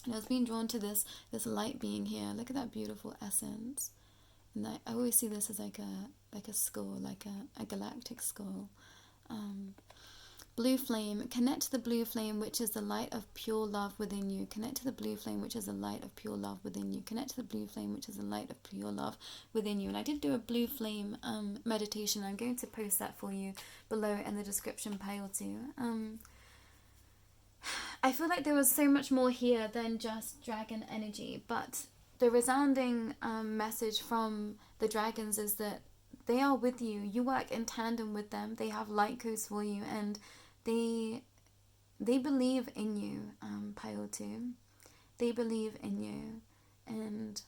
Speaker 1: And I was being drawn to this light being here. Look at that beautiful essence. And I always see this as like a skull, like a galactic skull. Blue flame. Connect to the blue flame, which is the light of pure love within you. Connect to the blue flame, which is the light of pure love within you. Connect to the blue flame, which is the light of pure love within you. And I did do a blue flame meditation. I'm going to post that for you below in the description, Pile 2. I feel like there was so much more here than just dragon energy, but the resounding message from the dragons is that they are with you. You work in tandem with them. They have light codes for you, and they believe in you, Pile 2. They believe in you, and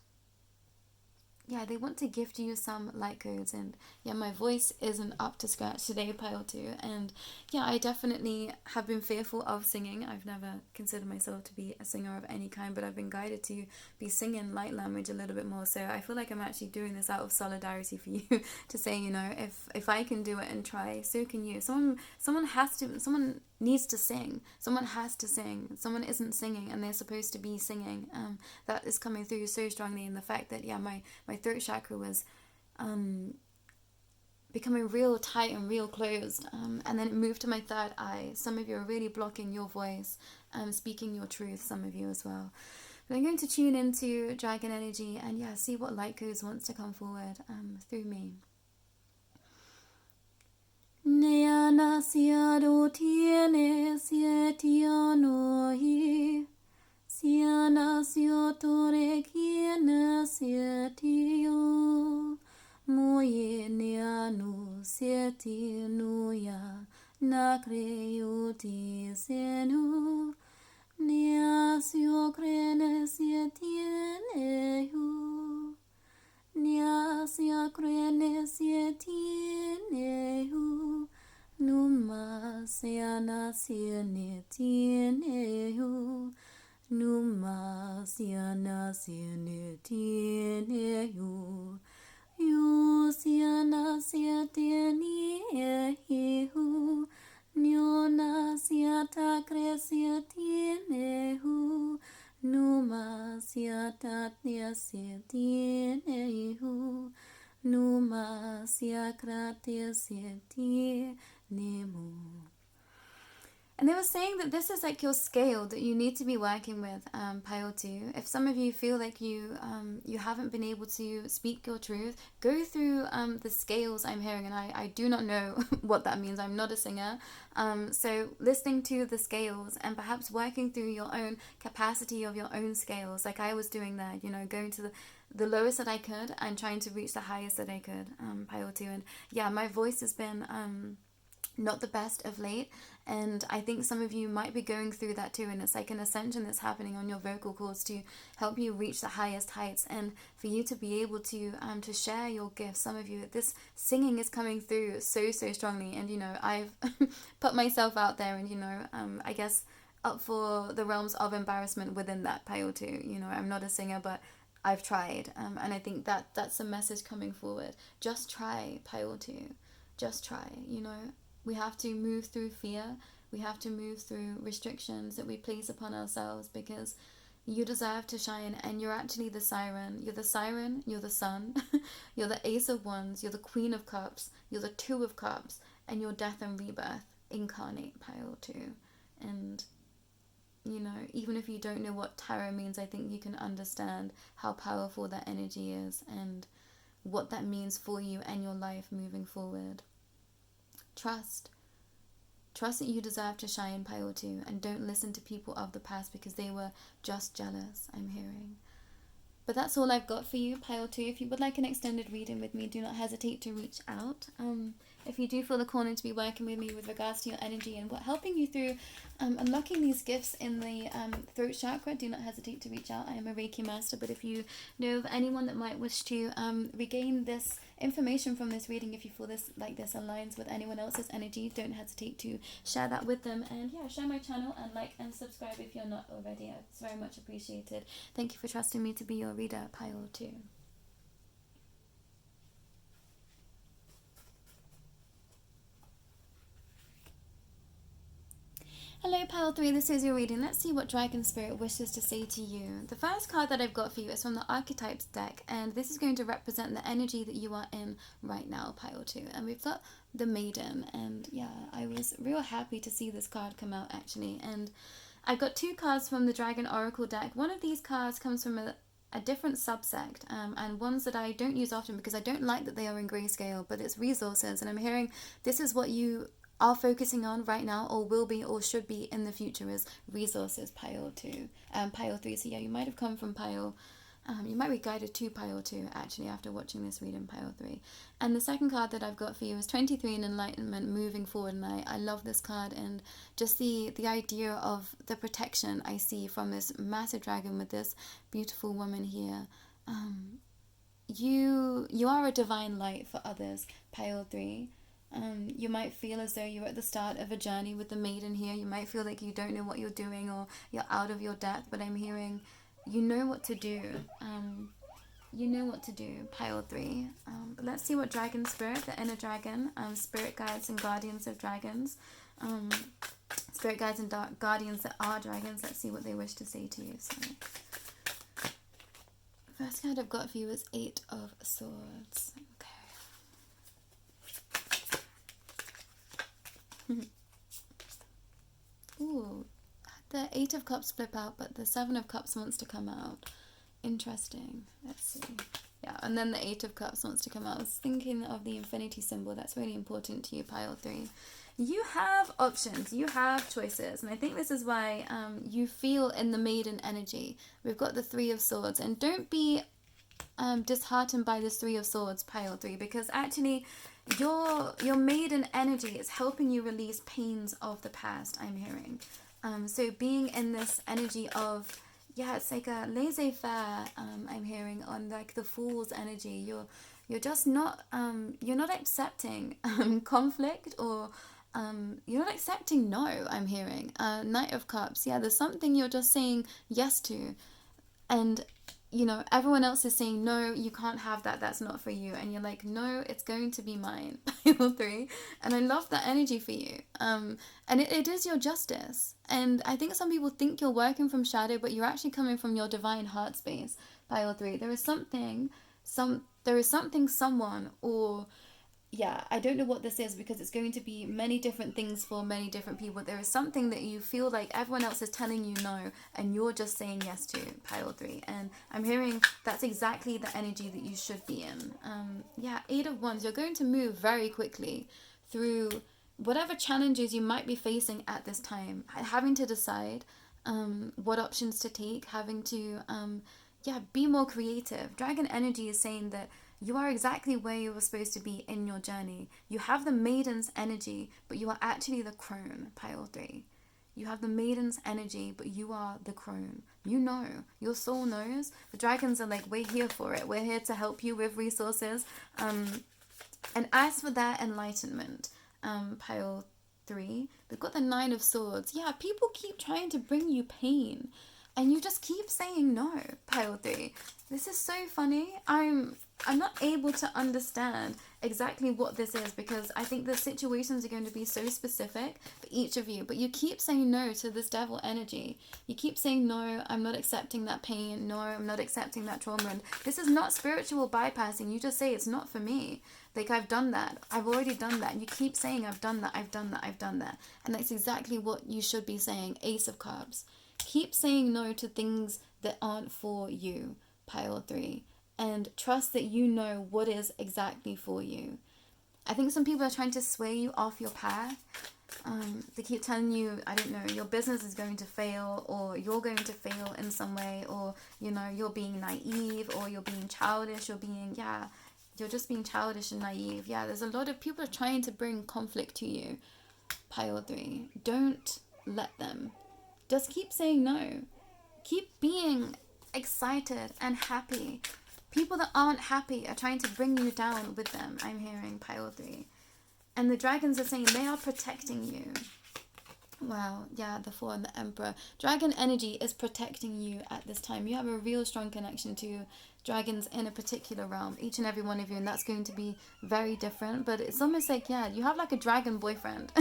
Speaker 1: yeah, they want to gift you some light codes. And yeah, my voice isn't up to scratch today, Pile 2. And yeah, I definitely have been fearful of singing. I've never considered myself to be a singer of any kind, but I've been guided to be singing light language a little bit more. So I feel like I'm actually doing this out of solidarity for you to say, you know, if I can do it and try, so can you. Someone needs to sing. Someone has to sing. Someone isn't singing and they're supposed to be singing. That is coming through so strongly in the fact that, yeah, my throat chakra was becoming real tight and real closed, and then it moved to my third eye. Some of you are really blocking your voice, speaking your truth, some of you as well. But I'm going to tune into dragon energy and yeah, see what light codes wants to come forward through me. Neana siado tiene sietiano hi siana siotore kiena sietio moye neanu sietino ya na creo ti senu nea sio crene sietiene hu nea sia crene sietiene hu numa siana siene tiene hu numa siana siene tiene hu yu siana sietiene hu niona siata cresia tiene hu numa siata tia sietiene hu numa sia kratia sietiene mu. And they were saying that this is like your scale that you need to be working with, Pile 2. If some of you feel like you haven't been able to speak your truth, go through the scales I'm hearing, and I do not know what that means. I'm not a singer. So listening to the scales and perhaps working through your own capacity of your own scales, like I was doing there, you know, going to the lowest that I could and trying to reach the highest that I could, Pile 2. And yeah, my voice has been not the best of late, and I think some of you might be going through that too, and it's like an ascension that's happening on your vocal cords to help you reach the highest heights and for you to be able to share your gifts. Some of you, this singing is coming through so strongly, and you know, I've put myself out there, and you know, I guess up for the realms of embarrassment within that, Pile 2. You know, I'm not a singer, but I've tried, and I think that's a message coming forward. Just try, Pile 2. Just try, you know. We have to move through fear. We have to move through restrictions that we place upon ourselves, because you deserve to shine, and you're actually the siren. You're the siren, you're the sun, you're the ace of wands, you're the queen of cups, you're the two of cups, and you're death and rebirth incarnate, Pile 2. And, you know, even if you don't know what tarot means, I think you can understand how powerful that energy is and what that means for you and your life moving forward. Trust. Trust that you deserve to shine, pile 2, and don't listen to people of the past because they were just jealous, I'm hearing. But that's all I've got for you, pile 2. If you would like an extended reading with me, do not hesitate to reach out. If you do feel the calling to be working with me with regards to your energy and what helping you through unlocking these gifts in the throat chakra, do not hesitate to reach out. I am a Reiki master, but if you know of anyone that might wish to regain this information from this reading, if you feel this aligns with anyone else's energy, don't hesitate to share that with them. And yeah, share my channel and like and subscribe if you're not already. It's very much appreciated. Thank you for trusting me to be your reader, pile 2. Hello pile 3, this is your reading. Let's see what Dragon Spirit wishes to say to you. The first card that I've got for you is from the Archetypes deck, and this is going to represent the energy that you are in right now, pile 2. And we've got the Maiden, and yeah, I was real happy to see this card come out actually. And I got 2 cards from the Dragon Oracle deck. One of these cards comes from a different subsect, and ones that I don't use often because I don't like that they are in grayscale, but it's resources, and I'm hearing this is what you are focusing on right now, or will be, or should be in the future, is resources, pile 2, pile 3. So yeah, you might have come from pile, you might be guided to pile 2 actually after watching this reading, pile 3. And the second card that I've got for you is 23 in Enlightenment, moving forward, and I love this card, and just the idea of the protection I see from this massive dragon with this beautiful woman here. You are a divine light for others, pile 3. You might feel as though you're at the start of a journey with the Maiden here. You might feel like you don't know what you're doing or you're out of your depth, but I'm hearing you know what to do. You know what to do, pile 3. But let's see what Dragon Spirit, the inner dragon, spirit guides and guardians of dragons, spirit guides and guardians that are dragons, let's see what they wish to say to you. So, the first card I've got for you is 8 of Swords. Ooh, the 8 of Cups flip out, but the 7 of Cups wants to come out. Interesting. Let's see. Yeah, and then the 8 of Cups wants to come out. I was thinking of the infinity symbol. That's really important to you, pile 3. You have options. You have choices. And I think this is why you feel in the Maiden energy. We've got the 3 of Swords. And don't be disheartened by this 3 of Swords, pile 3, because actually your Maiden energy is helping you release pains of the past, I'm hearing. So being in this energy of, yeah, it's like a laissez-faire, I'm hearing, on like the Fool's energy. You're just not you're not accepting conflict, or you're not accepting no, I'm hearing. Knight of Cups, yeah, there's something you're just saying yes to, and you know, everyone else is saying, no, you can't have that, that's not for you. And you're like, no, it's going to be mine, pile 3. And I love that energy for you. And it is your justice. And I think some people think you're working from shadow, but you're actually coming from your divine heart space, pile 3. There is something, someone, or yeah, I don't know what this is because it's going to be many different things for many different people. There is something that you feel like everyone else is telling you no, and you're just saying yes to, pile 3. And I'm hearing that's exactly the energy that you should be in. Yeah, 8 of Wands, you're going to move very quickly through whatever challenges you might be facing at this time. Having to decide what options to take, having to, be more creative. Dragon energy is saying that you are exactly where you were supposed to be in your journey. You have the Maiden's energy, but you are actually the Crone, pile 3. You have the Maiden's energy, but you are the Crone. You know. Your soul knows. The dragons are like, we're here for it. We're here to help you with resources. And as for that enlightenment, pile 3, we've got the 9 of Swords. Yeah, people keep trying to bring you pain, and you just keep saying no, pile 3. This is so funny. I'm not able to understand exactly what this is, because I think the situations are going to be so specific for each of you, but you keep saying no to this devil energy. You keep saying, no, I'm not accepting that pain. No, I'm not accepting that trauma. And this is not spiritual bypassing. You just say, it's not for me. Like, I've done that. I've already done that. And you keep saying, I've done that. I've done that. I've done that. And that's exactly what you should be saying. Ace of Cups. Keep saying no to things that aren't for you, pile 3. And trust that you know what is exactly for you. I think some people are trying to sway you off your path. They keep telling you, I don't know, your business is going to fail, or you're going to fail in some way, or, you know, you're being naive, or you're being childish, you're just being childish and naive. Yeah, there's a lot of people are trying to bring conflict to you, Pile 3. Don't let them. Just keep saying no. Keep being excited and happy. People that aren't happy are trying to bring you down with them, I'm hearing, Pile 3. And the dragons are saying they are protecting you. Wow, yeah, the Four and the Emperor. Dragon energy is protecting you at this time. You have a real strong connection to dragons in a particular realm, each and every one of you, and that's going to be very different. But it's almost like, yeah, you have like a dragon boyfriend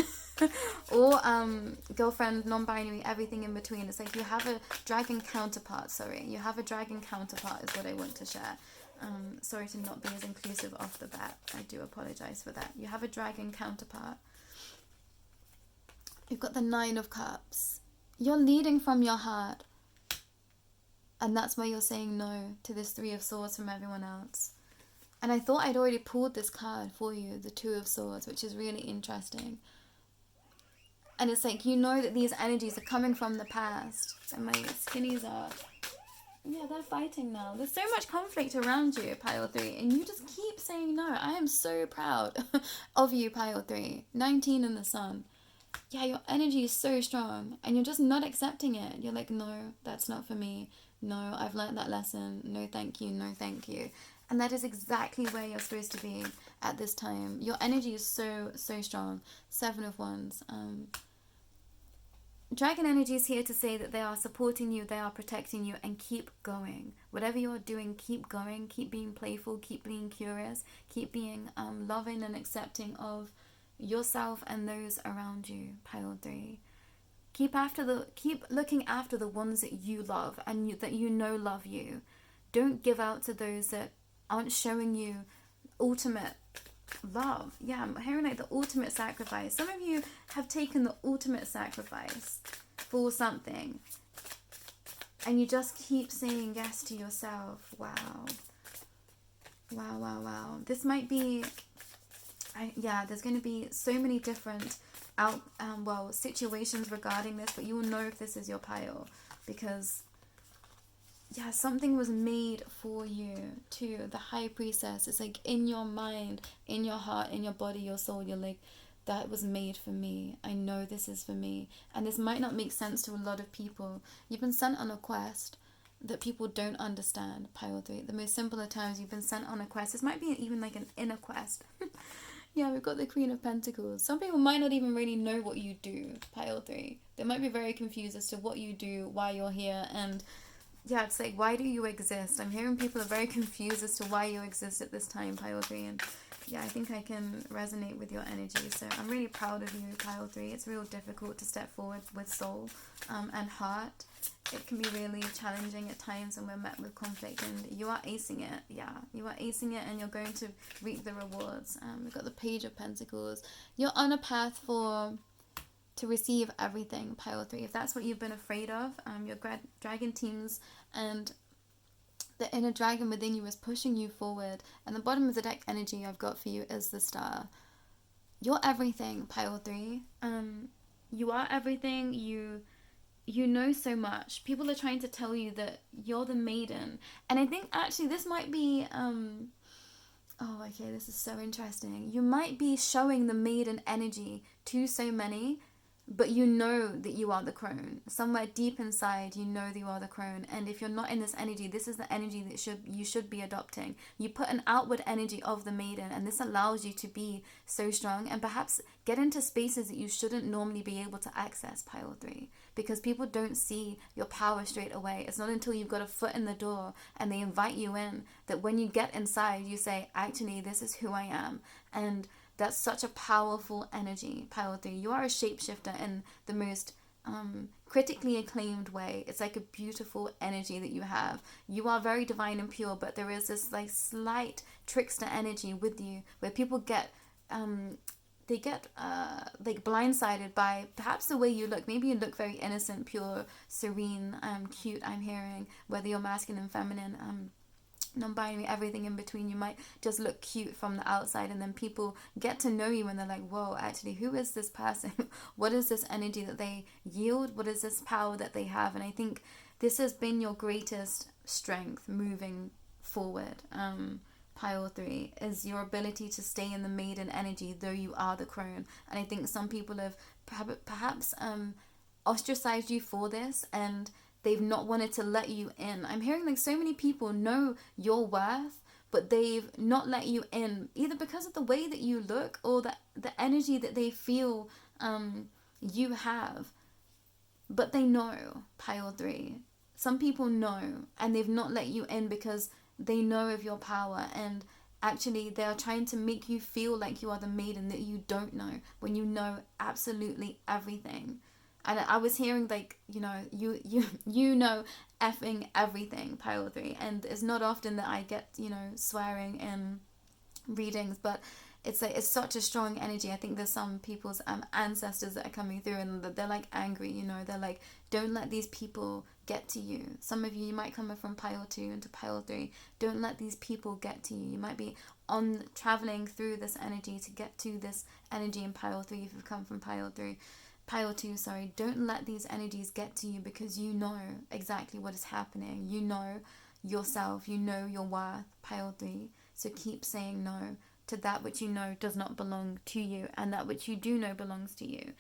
Speaker 1: or girlfriend, non-binary, everything in between. It's like you have a dragon counterpart. You have a dragon counterpart is what I want to share. Sorry to not be as inclusive off the bat. I do apologize for that. You have a dragon counterpart. You've got the Nine of Cups. You're leading from your heart. And that's why you're saying no to this Three of Swords from everyone else. And I thought I'd already pulled this card for you, the Two of Swords, which is really interesting. And it's like, you know that these energies are coming from the past. And my skinnies are... yeah, they're fighting now. There's so much conflict around you, Pile 3. And you just keep saying no. I am so proud of you, Pile 3. 19 in the sun. Yeah, your energy is so strong. And you're just not accepting it. You're like, no, that's not for me. No, I've learned that lesson. No, thank you. No, thank you. And that is exactly where you're supposed to be at this time. Your energy is so, so strong. Seven of Wands. Dragon energy is here to say that they are supporting you, they are protecting you, and keep going. Whatever you're doing, keep going. Keep being playful, keep being curious, keep being loving and accepting of yourself and those around you, Pile 3. Keep looking after the ones that you love and that you know love you. Don't give out to those that aren't showing you ultimate love. Yeah, I'm hearing like the ultimate sacrifice. Some of you have taken the ultimate sacrifice for something, and you just keep saying yes to yourself. Wow. This might be there's going to be so many different situations regarding this, but you will know if this is your pile, because something was made for you too. The High Priestess, it's like in your mind, in your heart, in your body, your soul, you're like, that was made for me. I know this is for me. And this might not make sense to a lot of people. You've been sent on a quest that people don't understand, Pile 3. The most simple of times, you've been sent on a quest. This might be even like an inner quest. Yeah, we've got the Queen of Pentacles. Some people might not even really know what you do, Pile 3. They might be very confused as to what you do, why you're here, and yeah, it's like, why do you exist? I'm hearing people are very confused as to why you exist at this time, Pile 3. And yeah, I think I can resonate with your energy. So I'm really proud of you, Pile 3. It's real difficult to step forward with soul and heart. It can be really challenging at times when we're met with conflict, and you are acing it. Yeah, you are acing it, and you're going to reap the rewards. We've got the Page of Pentacles. You're on a path to receive everything, Pile 3. If that's what you've been afraid of, your dragon teams and the inner dragon within you is pushing you forward. And the bottom of the deck energy I've got for you is the Star. You're everything, Pile 3. You are everything. You know so much. People are trying to tell you that you're the maiden. And I think actually this might be... this is so interesting. You might be showing the maiden energy to so many, but you know that you are the crone. Somewhere deep inside, you know that you are the crone. And if you're not in this energy, this is the energy that you should be adopting. You put an outward energy of the maiden, and this allows you to be so strong and perhaps get into spaces that you shouldn't normally be able to access, Pile 3. Because people don't see your power straight away. It's not until you've got a foot in the door and they invite you in that when you get inside, you say, actually, this is who I am. And that's such a powerful energy, Pile 3. You are a shapeshifter in the most critically acclaimed way. It's like a beautiful energy that you have. You are very divine and pure, but there is this like slight trickster energy with you where people get like blindsided by perhaps the way you look. Maybe you look very innocent, pure, serene, cute, I'm hearing, whether you're masculine, feminine, non-binary, everything in between. You might just look cute from the outside, and then people get to know you and they're like, whoa, actually, who is this person? What is this energy that they yield? What is this power that they have? And I think this has been your greatest strength moving forward. Pile 3 is your ability to stay in the maiden energy though you are the crone. And I think some people have perhaps ostracized you for this, and they've not wanted to let you in. I'm hearing like so many people know your worth, but they've not let you in, either because of the way that you look or the energy that they feel you have. But they know, Pile 3. Some people know, and they've not let you in because they know of your power, and actually they are trying to make you feel like you are the maiden that you don't know, when you know absolutely everything. And I was hearing like, you know effing everything, Pile 3. And it's not often that I get, swearing in readings, but it's like, it's such a strong energy. I think there's some people's ancestors that are coming through, and they're like angry, they're like, don't let these people get to you. Some of you might come from Pile 2 into Pile 3. Don't let these people get to you. You might be traveling through this energy to get to this energy in Pile 3 if you've come from Pile 2, sorry. Don't let these energies get to you, because you know exactly what is happening. You know yourself, you know your worth, Pile 3. So keep saying no to that which you know does not belong to you, and that which you do know belongs to you.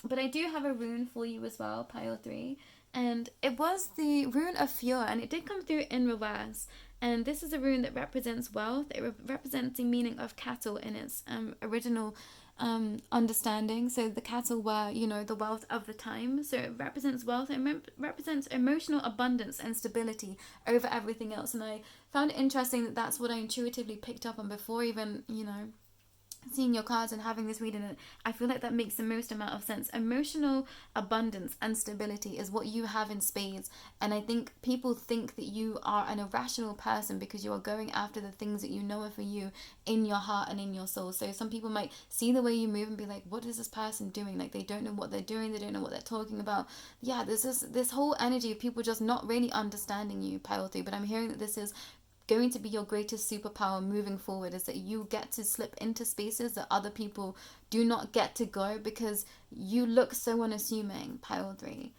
Speaker 1: But I do have a rune for you as well, Pile 3. And it was the rune of Fear, and it did come through in reverse. And this is a rune that represents wealth. It represents the meaning of cattle in its original understanding. So the cattle were, the wealth of the time. So it represents wealth. It represents emotional abundance and stability over everything else. And I found it interesting that that's what I intuitively picked up on before even, seeing your cards and having this reading. And I feel like that makes the most amount of sense. Emotional abundance and stability is what you have in spades. And I think people think that you are an irrational person because you are going after the things that you know are for you in your heart and in your soul. So some people might see the way you move and be like, what is this person doing? Like, they don't know what they're doing, they don't know what they're talking about. Yeah, there's this whole energy of people just not really understanding you, Pile 3. But I'm hearing that this is going to be your greatest superpower moving forward, is that you get to slip into spaces that other people do not get to go because you look so unassuming, Pile 3.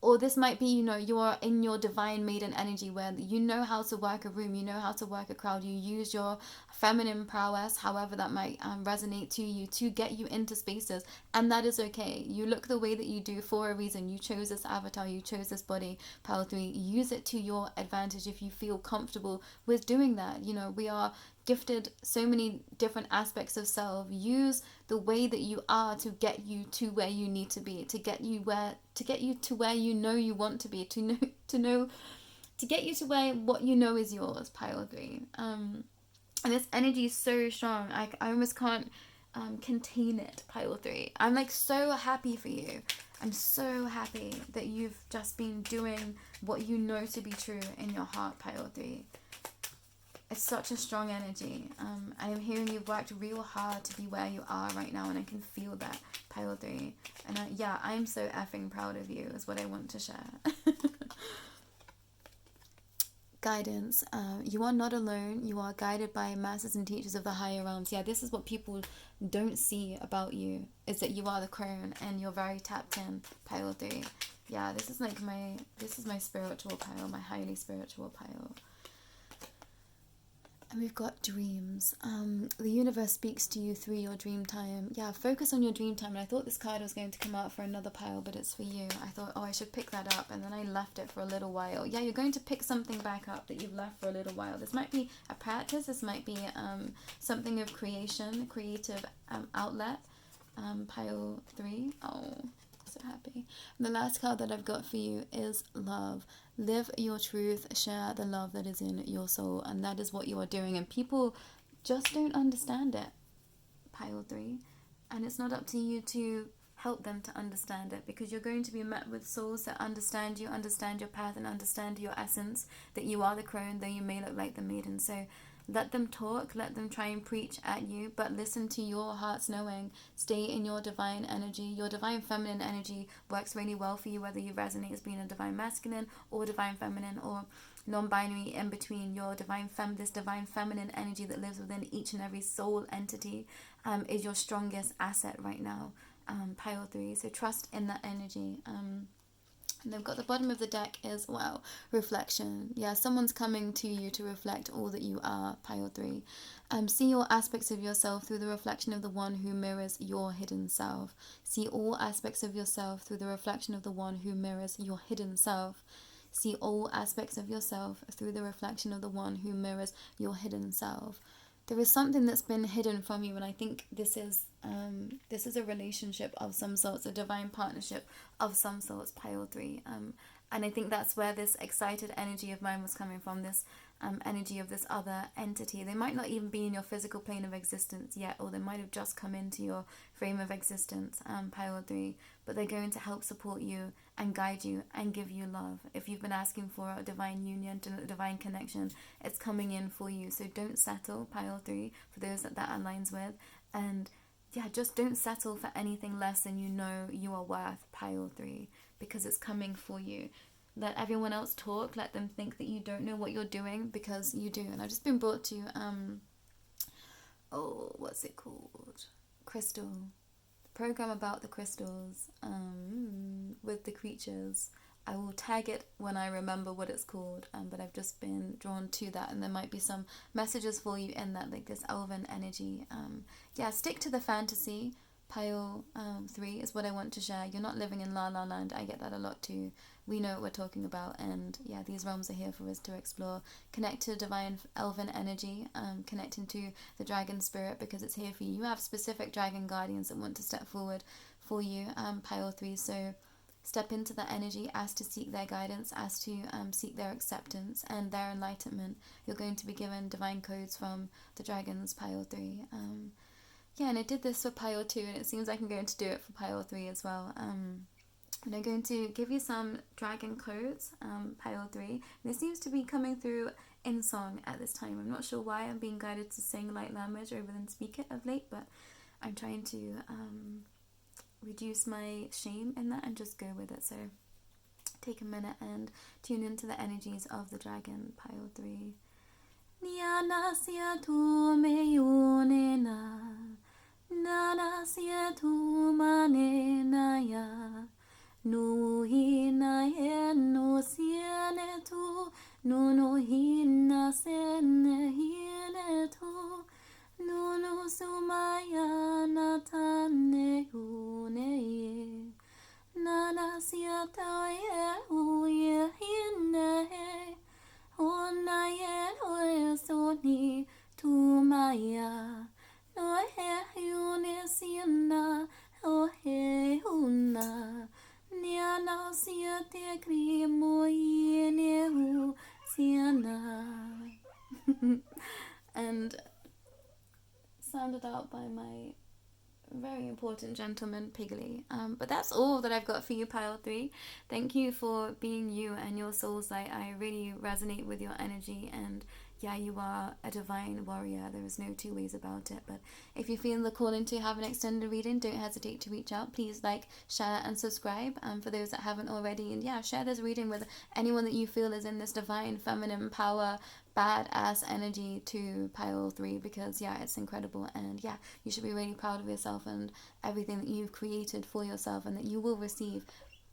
Speaker 1: Or this might be, you're in your divine maiden energy where you know how to work a room, you know how to work a crowd, you use your feminine prowess, however that might resonate to you, to get you into spaces, and that is okay. You look the way that you do for a reason. You chose this avatar, you chose this body, Pile 3. Use it to your advantage if you feel comfortable with doing that. We are gifted so many different aspects of self. Use the way that you are to get you to where you need to be, to get you to where you know you want to be, to get you to where what you know is yours, Pile 3. And this energy is so strong. I almost can't contain it, Pile 3. I'm like so happy for you. I'm so happy that you've just been doing what you know to be true in your heart, Pile 3. It's such a strong energy. I am hearing you've worked real hard to be where you are right now, and I can feel that, Pile 3. And I'm so effing proud of you, is what I want to share. Guidance. You are not alone. You are guided by masters and teachers of the higher realms. Yeah, this is what people don't see about you, is that you are the crone and you're very tapped in, Pile 3. Yeah, this is my spiritual pile, my highly spiritual pile. And we've got dreams. The universe speaks to you through your dream time. Yeah, focus on your dream time. And I thought this card was going to come out for another pile, but it's for you. I thought, I should pick that up. And then I left it for a little while. Yeah, you're going to pick something back up that you've left for a little while. This might be a practice. This might be something of creation, creative outlet. Pile 3. Oh, so happy. And the last card that I've got for you is love. Live your truth, share the love that is in your soul, and that is what you are doing. And people just don't understand it, Pile 3. And it's not up to you to help them to understand it, because you're going to be met with souls that understand you, understand your path, and understand your essence, that you are the crone, though you may look like the maiden. So Let them talk, let them try and preach at you, but listen to your heart's knowing. Stay in your divine energy. Your divine feminine energy works really well for you, whether you resonate as being a divine masculine or divine feminine, or non-binary in between. Your this divine feminine energy that lives within each and every soul entity is your strongest asset right now, pile 3. So trust in that energy. And they've got the bottom of the deck is, wow, reflection. Yeah, someone's coming to you to reflect all that you are, pile 3. See all aspects of yourself through the reflection of the one who mirrors your hidden self. See all aspects of yourself through the reflection of the one who mirrors your hidden self. See all aspects of yourself through the reflection of the one who mirrors your hidden self. There is something that's been hidden from you, and I think this is a relationship of some sorts, a divine partnership of some sorts, pile 3. And I think that's where this excited energy of mine was coming from, this energy of this other entity. They might not even be in your physical plane of existence yet, or they might have just come into your frame of existence, pile 3, but they're going to help support you and guide you and give you love. If you've been asking for a divine union, a divine connection, it's coming in for you. So don't settle, pile 3, for those that aligns with. And yeah, just don't settle for anything less than you know you are worth, pile 3, because it's coming for you. Let everyone else talk. Let them think that you don't know what you're doing, because you do. And I've just been brought to what's it called? Crystal. Program about the crystals, with the creatures. I will tag it when I remember what it's called, but I've just been drawn to that, and there might be some messages for you in that, like this elven energy. Yeah, stick to the fantasy. Pile 3 is what I want to share. You're not living in La La Land. I get that a lot too. We know what we're talking about, and yeah, these realms are here for us to explore. Connect to divine elven energy, connecting to the dragon spirit, because it's here for you. You have specific dragon guardians that want to step forward for you, pile 3. So step into that energy, ask to seek their guidance, ask to seek their acceptance and their enlightenment. You're going to be given divine codes from the dragons, pile 3. Yeah, and I did this for pile 2, and it seems like I'm going to do it for pile 3 as well. And I'm going to give you some dragon codes, pile 3. And it seems to be coming through in song at this time. I'm not sure why I'm being guided to sing light language rather than speak it of late, but I'm trying to reduce my shame in that and just go with it. So take a minute and tune into the energies of the dragon, pile 3. Niana sia tu me yonena, nana sia tu manena ya, no hina he no siene tu, no hina sene hine tu, no sumaya natane une, nana sia ta ye uye hine he. Ona ye no soni tu maya no he yune siena o he una niana sia te krimo yene hu siena. And sounded out by my very important gentleman, Piggly. But that's all that I've got for you, pile 3. Thank you for being you and your soul's light. I really resonate with your energy, and yeah, you are a divine warrior. There is no two ways about it. But if you feel the calling to have an extended reading, don't hesitate to reach out. Please like, share and subscribe, for those that haven't already. And yeah, share this reading with anyone that you feel is in this divine feminine power, badass energy to pile 3, because yeah, it's incredible. And yeah, you should be really proud of yourself and everything that you've created for yourself and that you will receive.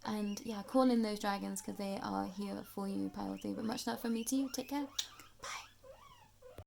Speaker 1: And yeah, call in those dragons, because they are here for you, pile 3. But much love from me to you. Take care.